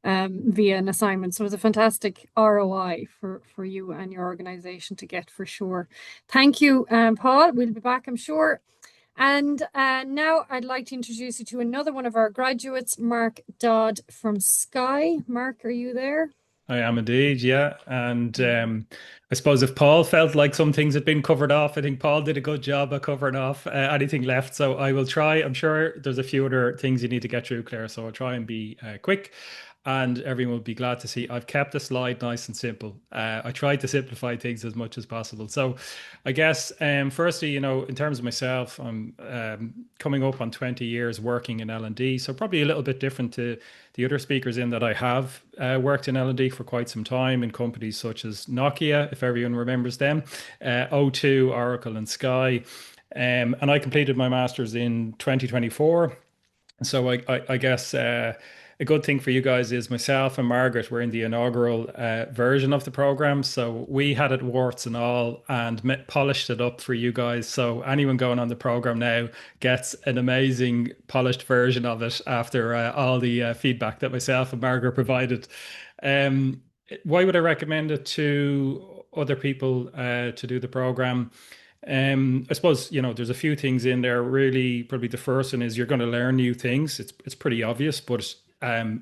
via an assignment. So it was a fantastic ROI for you and your organization to get, for sure. Thank you, Paul. We'll be back, I'm sure. And now I'd like to introduce you to another one of our graduates, Mark Dodd from Sky. Mark, are you there? I am indeed, yeah. And I suppose if Paul felt like some things had been covered off, I think Paul did a good job of covering off anything left. So I will try. I'm sure there's a few other things you need to get through, Claire. So I'll try and be quick. And everyone will be glad to see I've kept the slide nice and simple. I tried to simplify things as much as possible. So I guess, firstly, in terms of myself, I'm coming up on 20 years working in L&D. So probably a little bit different to the other speakers in that I have worked in L&D for quite some time in companies such as Nokia, if everyone remembers them, O2, Oracle, and Sky. And I completed my master's in 2024. So I guess a good thing for you guys is myself and Margaret were in the inaugural version of the program. So we had it warts and all and polished it up for you guys. So anyone going on the program now gets an amazing polished version of it after all the feedback that myself and Margaret provided. Why would I recommend it to other people to do the program? I suppose, there's a few things in there. Really, probably the first one is you're going to learn new things. It's pretty obvious, but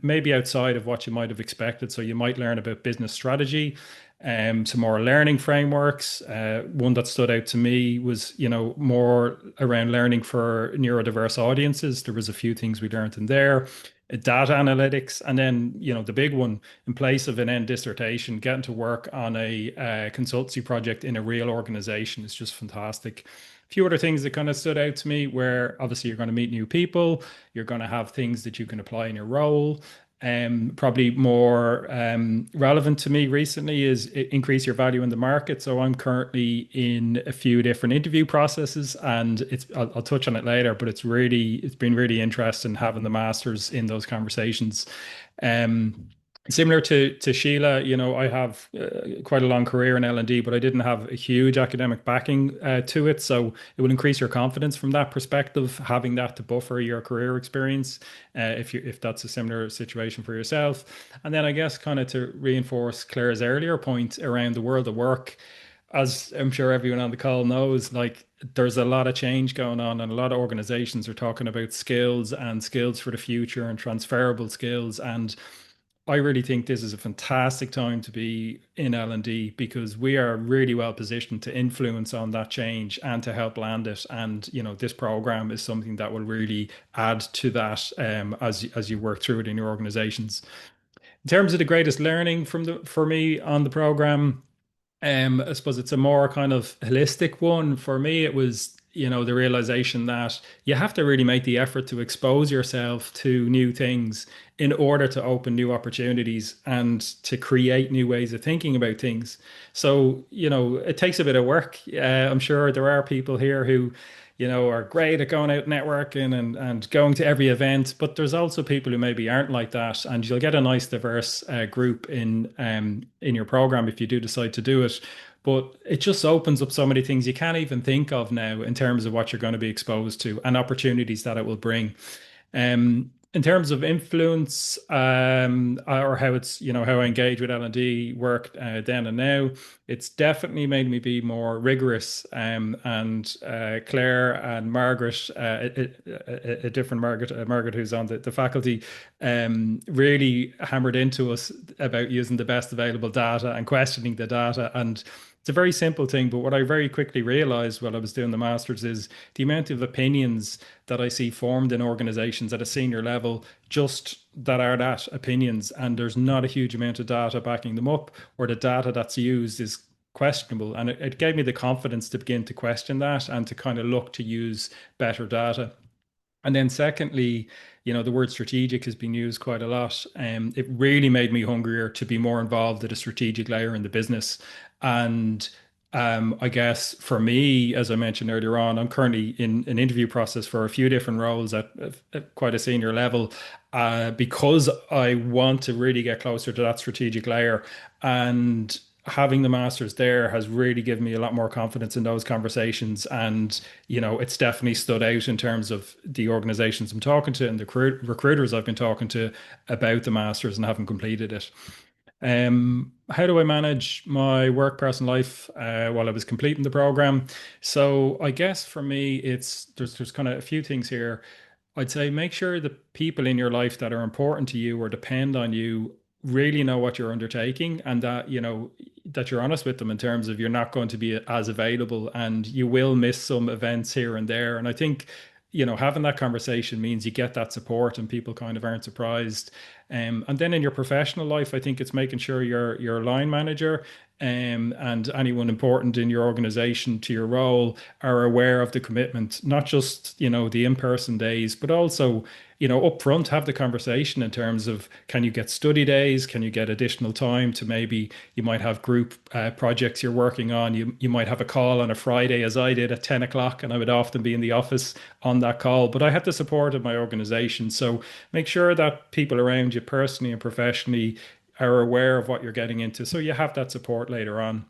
maybe outside of what you might have expected. So you might learn about business strategy, some more learning frameworks. One that stood out to me was, more around learning for neurodiverse audiences. There was a few things we learned in there. Data analytics, and then the big one, in place of an end dissertation, getting to work on a consultancy project in a real organization is just fantastic. A few other things that kind of stood out to me where obviously you're going to meet new people, you're going to have things that you can apply in your role. Probably more relevant to me recently is increase your value in the market. So I'm currently in a few different interview processes, and I'll touch on it later, but it's been really interesting having the masters in those conversations. Similar to Sheila, I have quite a long career in L&D, but I didn't have a huge academic backing to it. So it will increase your confidence from that perspective, having that to buffer your career experience, if that's a similar situation for yourself. And then I guess kind of to reinforce Claire's earlier point around the world of work, as I'm sure everyone on the call knows, like there's a lot of change going on, and a lot of organizations are talking about skills and skills for the future and transferable skills. And I really think this is a fantastic time to be in L&D because we are really well positioned to influence on that change and to help land it. And, this program is something that will really add to that as you work through it in your organizations. In terms of the greatest learning for me on the program, I suppose it's a more kind of holistic one. For me, it was, the realization that you have to really make the effort to expose yourself to new things in order to open new opportunities and to create new ways of thinking about things. So, it takes a bit of work. I'm sure there are people here who, are great at going out networking and going to every event, but there's also people who maybe aren't like that, and you'll get a nice diverse group in your program if you do decide to do it. But it just opens up so many things you can't even think of now in terms of what you're going to be exposed to and opportunities that it will bring. In terms of influence, or how it's, how I engage with L&D work then and now, it's definitely made me be more rigorous. And Claire and Margaret, a different Margaret who's on the faculty, really hammered into us about using the best available data and questioning the data. And it's a very simple thing, but what I very quickly realized while I was doing the master's is the amount of opinions that I see formed in organizations at a senior level, just that are that opinions, and there's not a huge amount of data backing them up, or the data that's used is questionable. And it gave me the confidence to begin to question that and to kind of look to use better data. And then secondly, the word strategic has been used quite a lot. It really made me hungrier to be more involved at a strategic layer in the business. And I guess for me, as I mentioned earlier on, I'm currently in an interview process for a few different roles at quite a senior level, because I want to really get closer to that strategic layer. And having the masters there has really given me a lot more confidence in those conversations. And, it's definitely stood out in terms of the organizations I'm talking to and the recruiters I've been talking to about the masters and having completed it. How do I manage my work personal life while I was completing the program? So I guess for me, there's kind of a few things here. I'd say make sure the people in your life that are important to you or depend on you really know what you're undertaking, and that that you're honest with them in terms of you're not going to be as available and you will miss some events here and there. And I think having that conversation means you get that support and people kind of aren't surprised. And then in your professional life, I think it's making sure your line manager and anyone important in your organization to your role are aware of the commitment, not just the in-person days, but also up front have the conversation in terms of, can you get study days, can you get additional time to, maybe you might have group projects you're working on, you might have a call on a Friday, as I did, at 10 o'clock, and I would often be in the office on that call, but I had the support of my organization. So make sure that people around you personally and professionally are aware of what you're getting into, so you have that support later on.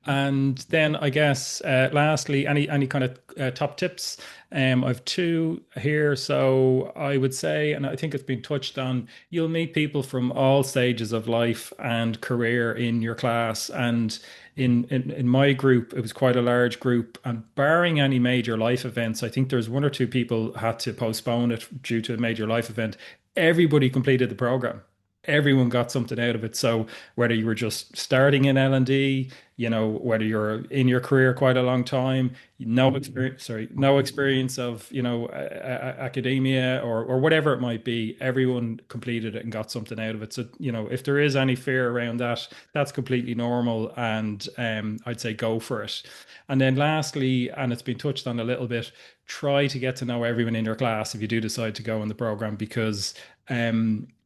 And then I guess lastly, any kind of top tips? I've two here. So I would say, and I think it's been touched on, you'll meet people from all stages of life and career in your class. And in my group, it was quite a large group. And barring any major life events, I think there's one or two people had to postpone it due to a major life event. Everybody completed the program. Everyone got something out of it. So whether you were just starting in L&D, whether you're in your career quite a long time, no experience of, academia or whatever it might be, everyone completed it and got something out of it. So, if there is any fear around that, that's completely normal. And I'd say go for it. And then lastly, and it's been touched on a little bit, try to get to know everyone in your class if you do decide to go in the program, because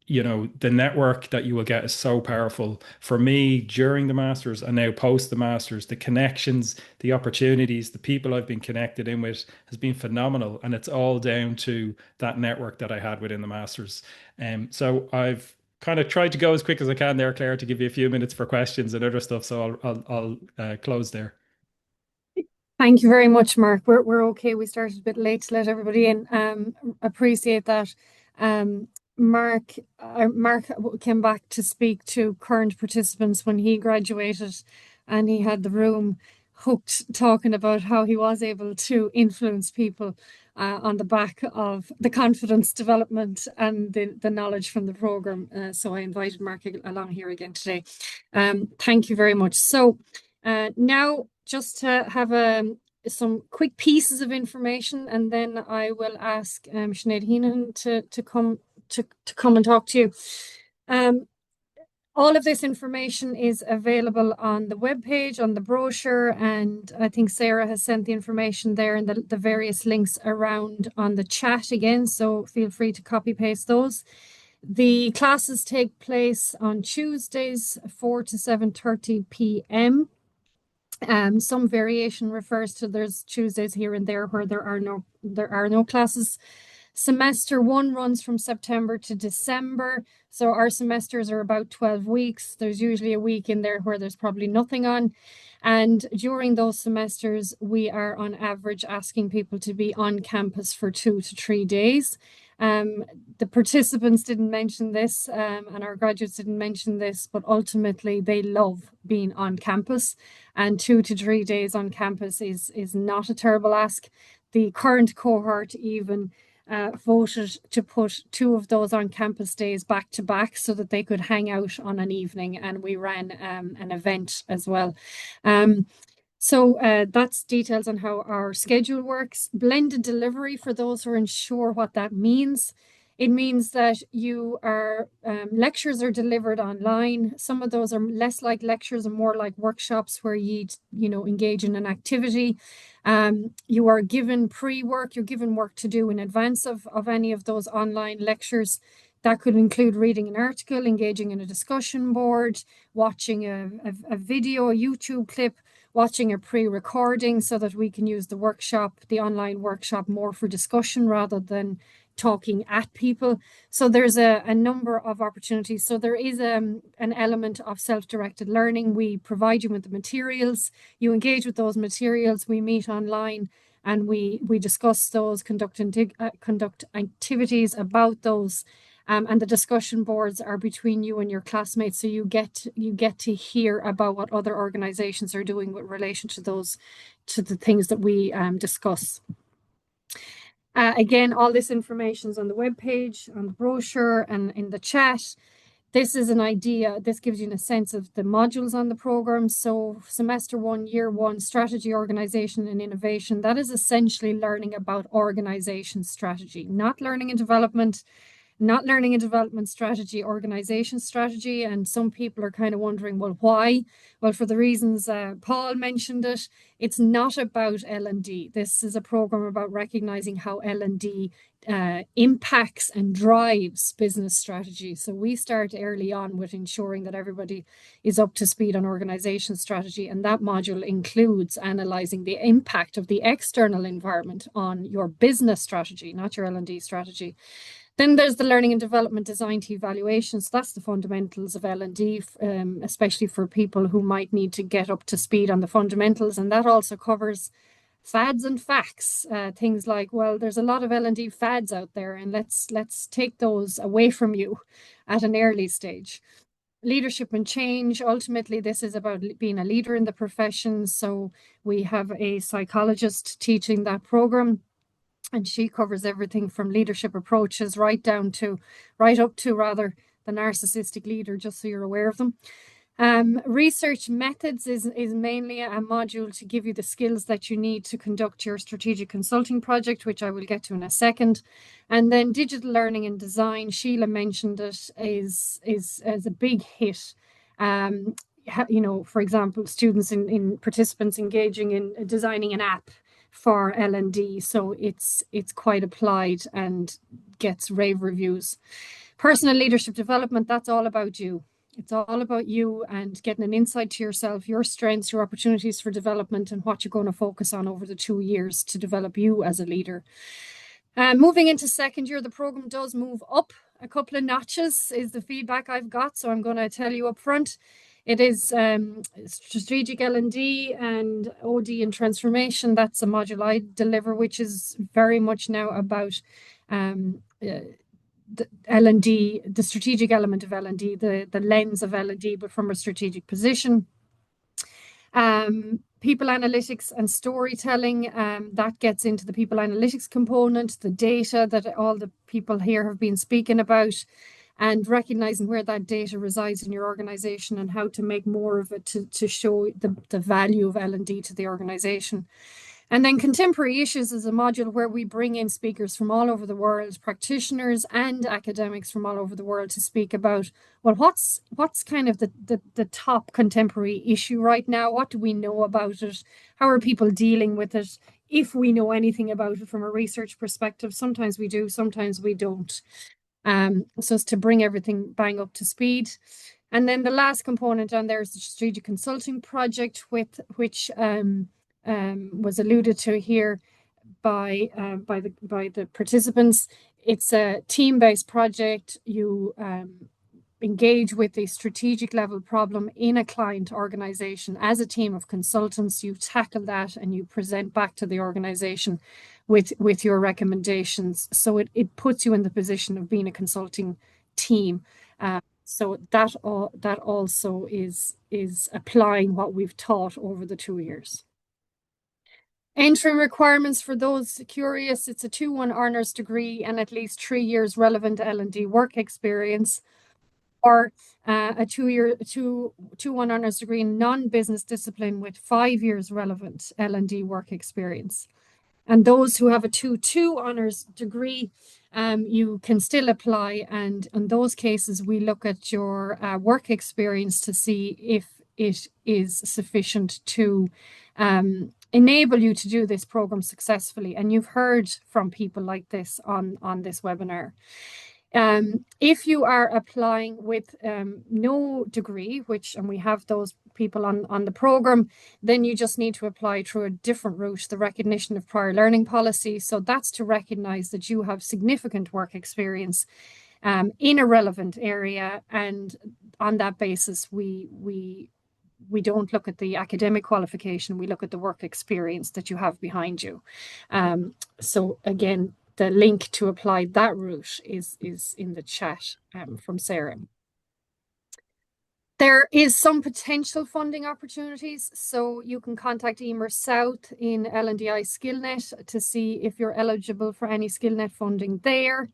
the network that you will get is so powerful. For me, during the masters and now post the masters, the connections, the opportunities, the people I've been connected in with has been phenomenal, and it's all down to that network that I had within the masters. So I've kind of tried to go as quick as I can there, Claire, to give you a few minutes for questions and other stuff. So I'll close there. Thank you very much, Mark. We're okay. We started a bit late to let everybody in. Appreciate that. Mark came back to speak to current participants when he graduated, and he had the room hooked, talking about how he was able to influence people on the back of the confidence development and the knowledge from the program. So I invited Mark along here again today. Thank you very much. So now, just to have some quick pieces of information, and then I will ask Sinead Heenan to come and talk to you. All of this information is available on the webpage, on the brochure, and I think Sarah has sent the information there and the various links around on the chat again, so feel free to copy paste those. The classes take place on Tuesdays, 4 to 7:30 p.m. Some variation refers to there's Tuesdays here and there where there are no classes. Semester 1 runs from September to December. So our semesters are about 12 weeks. There's usually a week in there where there's probably nothing on. And during those semesters, we are on average asking people to be on campus for 2 to 3 days. The participants didn't mention this, and our graduates didn't mention this, but ultimately they love being on campus, and 2 to 3 days on campus is not a terrible ask. The current cohort even voted to put 2 of those on campus days back to back so that they could hang out on an evening, and we ran an event as well. So that's details on how our schedule works. Blended delivery, for those who are unsure what that means. It means that lectures are delivered online. Some of those are less like lectures and more like workshops where you engage in an activity. You are given pre-work, you're given work to do in advance of any of those online lectures. That could include reading an article, engaging in a discussion board, watching a video, a YouTube clip, watching a pre-recording so that we can use the online workshop more for discussion rather than talking at people. So there's a number of opportunities. So there is an element of self-directed learning. We provide you with the materials, you engage with those materials, we meet online, and we discuss those, conduct activities about those, and the discussion boards are between you and your classmates. So you get to hear about what other organizations are doing with relation to the things that we discuss. Again, all this information is on the webpage, on the brochure, and in the chat. This is an idea. This gives you a sense of the modules on the program. So semester 1, year 1, strategy, organization, and innovation. That is essentially learning about organization strategy, not learning and development. Not learning and development strategy, organization strategy. And some people are kind of wondering, well, why? Well, for the reasons Paul mentioned it, it's not about L&D. This is a program about recognizing how L&D impacts and drives business strategy. So we start early on with ensuring that everybody is up to speed on organization strategy. And that module includes analyzing the impact of the external environment on your business strategy, not your L&D strategy. Then there's the learning and development design to evaluation. So that's the fundamentals of L&D, especially for people who might need to get up to speed on the fundamentals. And that also covers fads and facts, things like, well, there's a lot of L&D fads out there, and let's take those away from you at an early stage. Leadership and change. Ultimately, this is about being a leader in the profession. So we have a psychologist teaching that program, and she covers everything from leadership approaches right up to the narcissistic leader, just so you're aware of them. Research methods is mainly a module to give you the skills that you need to conduct your strategic consulting project, which I will get to in a second. And then digital learning and design, Sheila mentioned it, is a big hit. You know, for example, students in participants engaging in designing an app for L&D, so it's quite applied and gets rave reviews. Personal leadership development, that's all about you. It's all about you and getting an insight to yourself, your strengths, your opportunities for development, and what you're going to focus on over the 2 years to develop you as a leader. Moving into second year, the program does move up a couple of notches, is the feedback I've got, so I'm going to tell you up front. It is strategic L&D and OD and transformation. That's a module I deliver, which is very much now about the L&D, the strategic element of L&D, the lens of L&D, but from a strategic position. People analytics and storytelling, that gets into the people analytics component, the data that all the people here have been speaking about, and recognizing where that data resides in your organization and how to make more of it to show the value of L&D to the organization. And then contemporary issues is a module where we bring in speakers from all over the world, practitioners and academics from all over the world, to speak about, well, what's kind of the top contemporary issue right now? What do we know about it? How are people dealing with it? If we know anything about it from a research perspective, sometimes we do, sometimes we don't. So it's to bring everything bang up to speed. And then the last component on there is the strategic consulting project, which was alluded to here by the participants. It's a team-based project. You engage with a strategic level problem in a client organization as a team of consultants. You tackle that and you present back to the organization with your recommendations. So it puts you in the position of being a consulting team. So that also is applying what we've taught over the 2 years. Entry requirements for those curious: it's a 2-1 honours degree and at least 3 years relevant L&D work experience, or a 2-1 honours degree in non-business discipline with 5 years relevant L&D work experience. And those who have a 2-2 honours degree, you can still apply. And in those cases, we look at your work experience to see if it is sufficient to enable you to do this program successfully. And you've heard from people like this on this webinar. If you are applying with no degree, and we have those people on the program, then you just need to apply through a different route, the recognition of prior learning policy. So that's to recognize that you have significant work experience in a relevant area, and on that basis, we don't look at the academic qualification, we look at the work experience that you have behind you. So again, the link to apply that route is in the chat from Sarah. There is some potential funding opportunities, so you can contact Emer South in L&D Skillnet to see if you're eligible for any Skillnet funding there.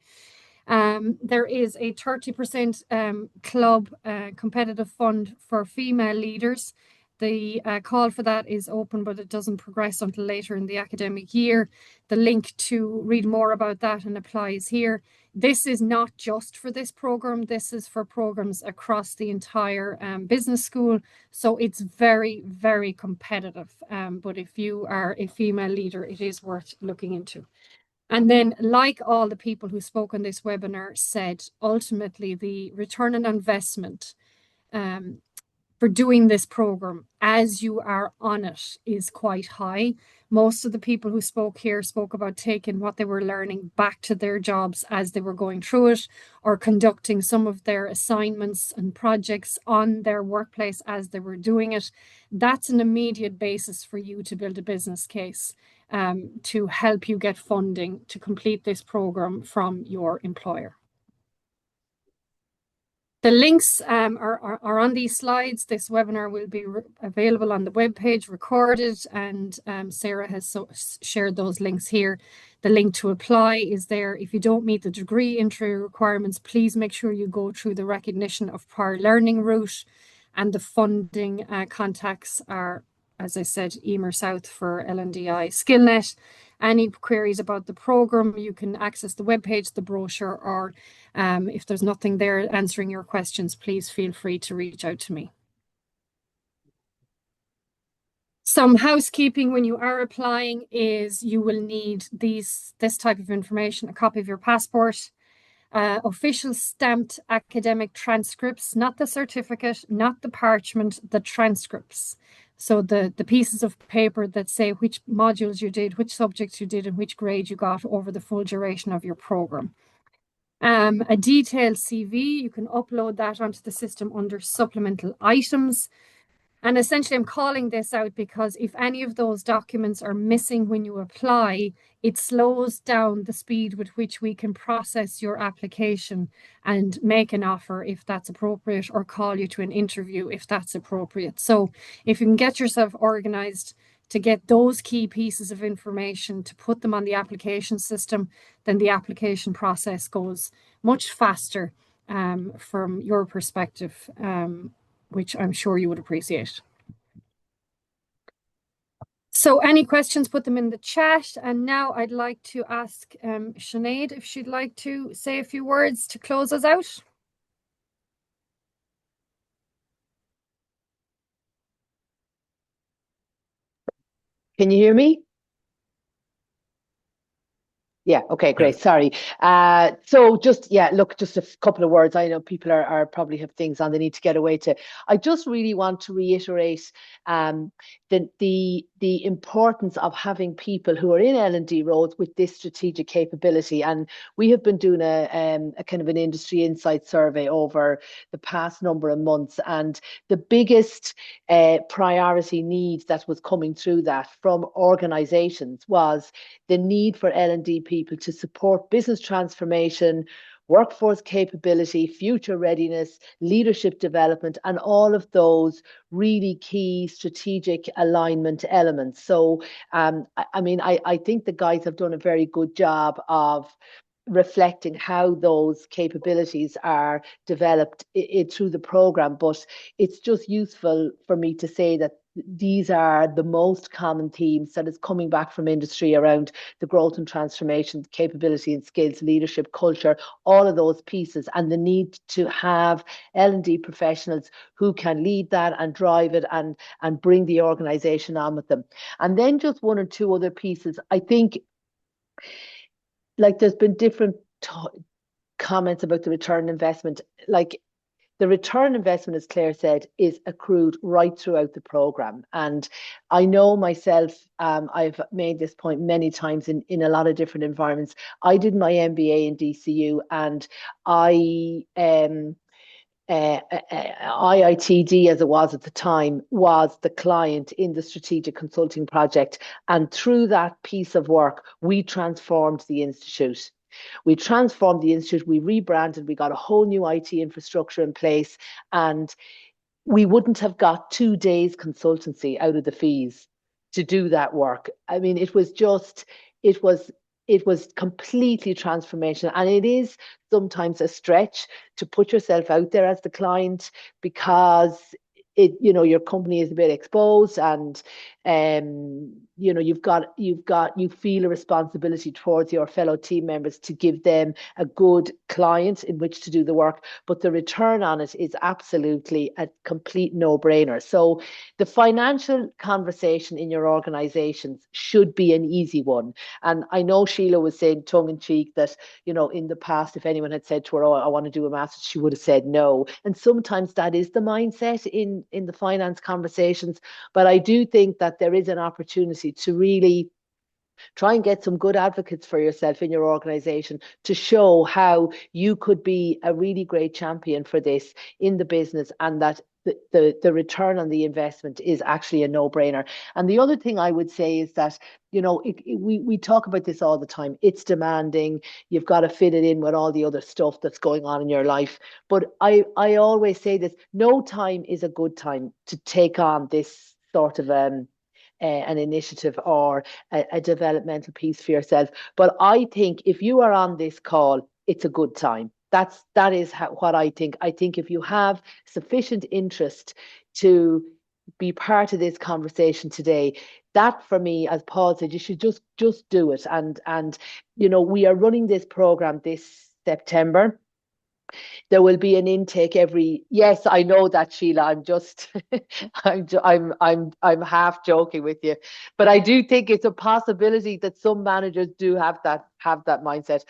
There is a 30% club competitive fund for female leaders. The call for that is open, but it doesn't progress until later in the academic year. The link to read more about that and apply is here. This is not just for this program. This is for programs across the entire business school. So it's very, very competitive. But if you are a female leader, it is worth looking into. And then, like all the people who spoke on this webinar said, ultimately the return on investment for doing this program as you are on it is quite high. Most of the people who spoke here spoke about taking what they were learning back to their jobs as they were going through it, or conducting some of their assignments and projects on their workplace as they were doing it. That's an immediate basis for you to build a business case to help you get funding to complete this program from your employer. The links are on these slides. This webinar will be available on the webpage, recorded, and Sarah has shared those links here. The link to apply is there. If you don't meet the degree entry requirements, please make sure you go through the recognition of prior learning route, and the funding contacts are, as I said, Emer South for L&D Skillnet. Any queries about the program, you can access the webpage, the brochure, or if there's nothing there answering your questions, please feel free to reach out to me. Some housekeeping when you are applying is you will need this type of information: a copy of your passport, official stamped academic transcripts, not the certificate, not the parchment, the transcripts. So the pieces of paper that say which modules you did, which subjects you did, and which grade you got over the full duration of your program. A detailed CV, you can upload that onto the system under supplemental items. And essentially, I'm calling this out because if any of those documents are missing when you apply, it slows down the speed with which we can process your application and make an offer if that's appropriate, or call you to an interview if that's appropriate. So if you can get yourself organized to get those key pieces of information, to put them on the application system, then the application process goes much faster from your perspective, which I'm sure you would appreciate. So any questions, put them in the chat. And now I'd like to ask Sinead if she'd like to say a few words to close us out. Can you hear me? Yeah, okay, great. Sorry. So just a couple of words. I know people are probably have things on they need to get away to. I just really want to reiterate the importance of having people who are in L&D roles with this strategic capability. And we have been doing a kind of an industry insight survey over the past number of months, and the biggest priority need that was coming through that from organizations was the need for L&D people to support business transformation, workforce capability, future readiness, leadership development, and all of those really key strategic alignment elements. So, I think the guys have done a very good job of reflecting how those capabilities are developed through the program, but it's just useful for me to say that these are the most common themes that is coming back from industry around the growth and transformation, capability and skills, leadership, culture, all of those pieces, and the need to have L&D professionals who can lead that and drive it and bring the organization on with them. And then just one or two other pieces. I think, like, there's been different comments about the return on investment. Like, the return investment, as Claire said, is accrued right throughout the program. And I know myself, I've made this point many times in a lot of different environments. I did my MBA in DCU, and IITD, as it was at the time, was the client in the strategic consulting project. And through that piece of work, we transformed the institute. We rebranded, we got a whole new IT infrastructure in place, and we wouldn't have got 2 days consultancy out of the fees to do that work. I mean, it was completely transformational, and it is sometimes a stretch to put yourself out there as the client, because your company is a bit exposed, and you feel a responsibility towards your fellow team members to give them a good client in which to do the work. But the return on it is absolutely a complete no-brainer. So the financial conversation in your organizations should be an easy one. And I know Sheila was saying tongue in cheek that, in the past, if anyone had said to her, "Oh, I want to do a master's," she would have said no. And sometimes that is the mindset in the finance conversations. But I do think that there is an opportunity to really try and get some good advocates for yourself in your organization to show how you could be a really great champion for this in the business, and that the return on the investment is actually a no-brainer. And the other thing I would say is that, we talk about this all the time. It's demanding. You've got to fit it in with all the other stuff that's going on in your life. But I always say this: no time is a good time to take on this sort of an initiative or a developmental piece for yourself. But I think if you are on this call, it's a good time. That is what I think. I think if you have sufficient interest to be part of this conversation today, that for me, as Paul said, you should just do it. And we are running this program this September. There will be an intake yes, I know that, Sheila. I'm just I'm half joking with you, but I do think it's a possibility that some managers do have that mindset.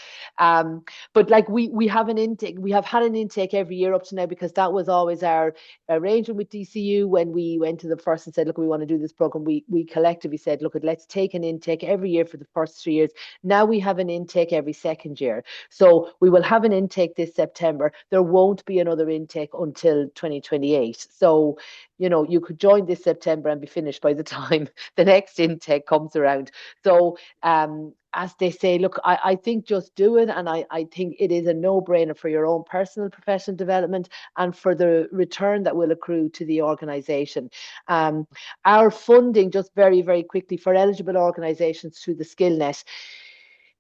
But like we have an intake, we have had an intake every year up to now, because that was always our arrangement with DCU. When we went to the first and said, look, we want to do this program, we collectively said, look, let's take an intake every year for the first 3 years. Now we have an intake every second year. So we will have an intake this September. There won't be another intake until 2028. So, you could join this September and be finished by the time the next intake comes around. So, as they say, look, I think just do it. And I think it is a no-brainer for your own personal professional development and for the return that will accrue to the organisation. Our funding, just very, very quickly, for eligible organisations through the Skillnet,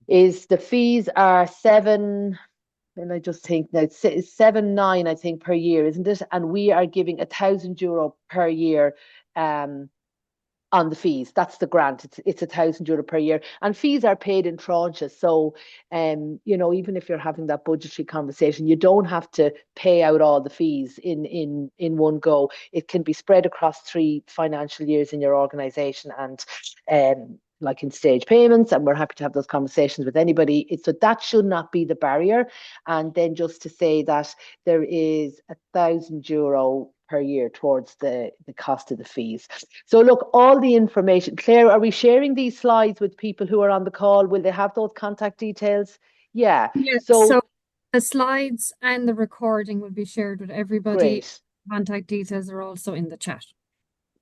is the fees are £7,900, I think, per year, isn't it? And we are giving €1,000 per year on the fees. That's the grant. It's €1,000 per year, and fees are paid in tranches. So, even if you're having that budgetary conversation, you don't have to pay out all the fees in one go. It can be spread across 3 financial years in your organisation, and like in stage payments, and we're happy to have those conversations with anybody. So that should not be the barrier. And then just to say that there is €1,000 per year towards the cost of the fees. So look, all the information. Claire, are we sharing these slides with people who are on the call? Will they have those contact details? Yeah. So the slides and the recording will be shared with everybody. Great. Contact details are also in the chat.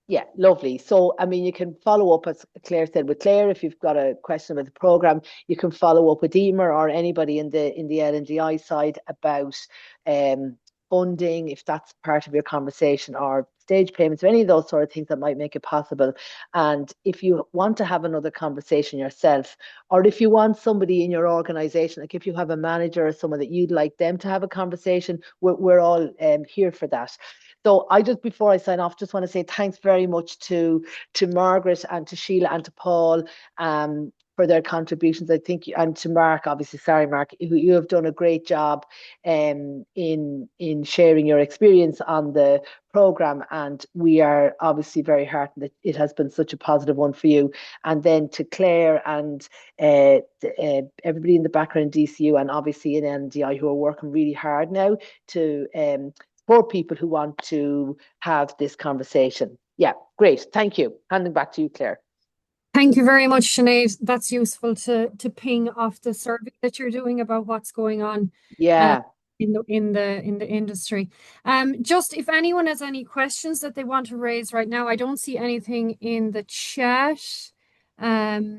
Yeah, lovely. So, I mean, you can follow up, as Claire said, with Claire. If you've got a question about the programme, you can follow up with Emer or anybody in the L&DI side about funding, if that's part of your conversation, or stage payments, or any of those sort of things that might make it possible. And if you want to have another conversation yourself, or if you want somebody in your organisation, like if you have a manager or someone that you'd like them to have a conversation, we're all here for that. So before I sign off, just want to say thanks very much to Margaret and to Sheila and to Paul for their contributions. I think, and to Mark, obviously, sorry, Mark, you have done a great job in sharing your experience on the programme, and we are obviously very heartened that it has been such a positive one for you. And then to Claire and everybody in the background in DCU, and obviously in NDI, who are working really hard now to for people who want to have this conversation. Yeah, great. Thank you. Handing back to you, Claire. Thank you very much, Sinead. That's useful to ping off the survey that you're doing about what's going on. Yeah. In the industry. Just if anyone has any questions that they want to raise right now, I don't see anything in the chat. But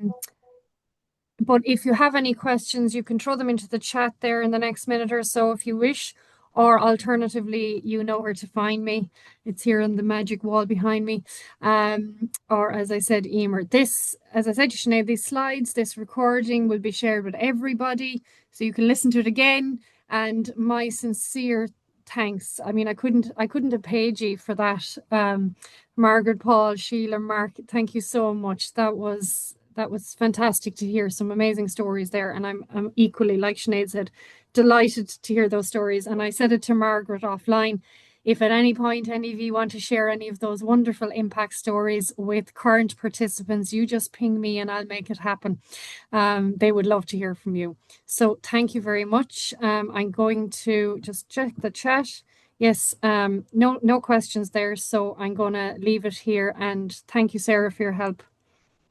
if you have any questions, you can throw them into the chat there in the next minute or so if you wish. Or alternatively, you know where to find me. It's here on the magic wall behind me. Or as I said, Emer, as I said to Sinead, these slides, this recording will be shared with everybody. So you can listen to it again. And my sincere thanks. I mean, I couldn't have paid you for that. Margaret, Paul, Sheila, Mark, thank you so much. That was fantastic to hear some amazing stories there. And I'm equally, like Sinead said, delighted to hear those stories. And I said it to Margaret offline, if at any point any of you want to share any of those wonderful impact stories with current participants, you just ping me and I'll make it happen. They would love to hear from you. So thank you very much. I'm going to just check the chat. Yes, no questions there. So I'm going to leave it here. And thank you, Sarah, for your help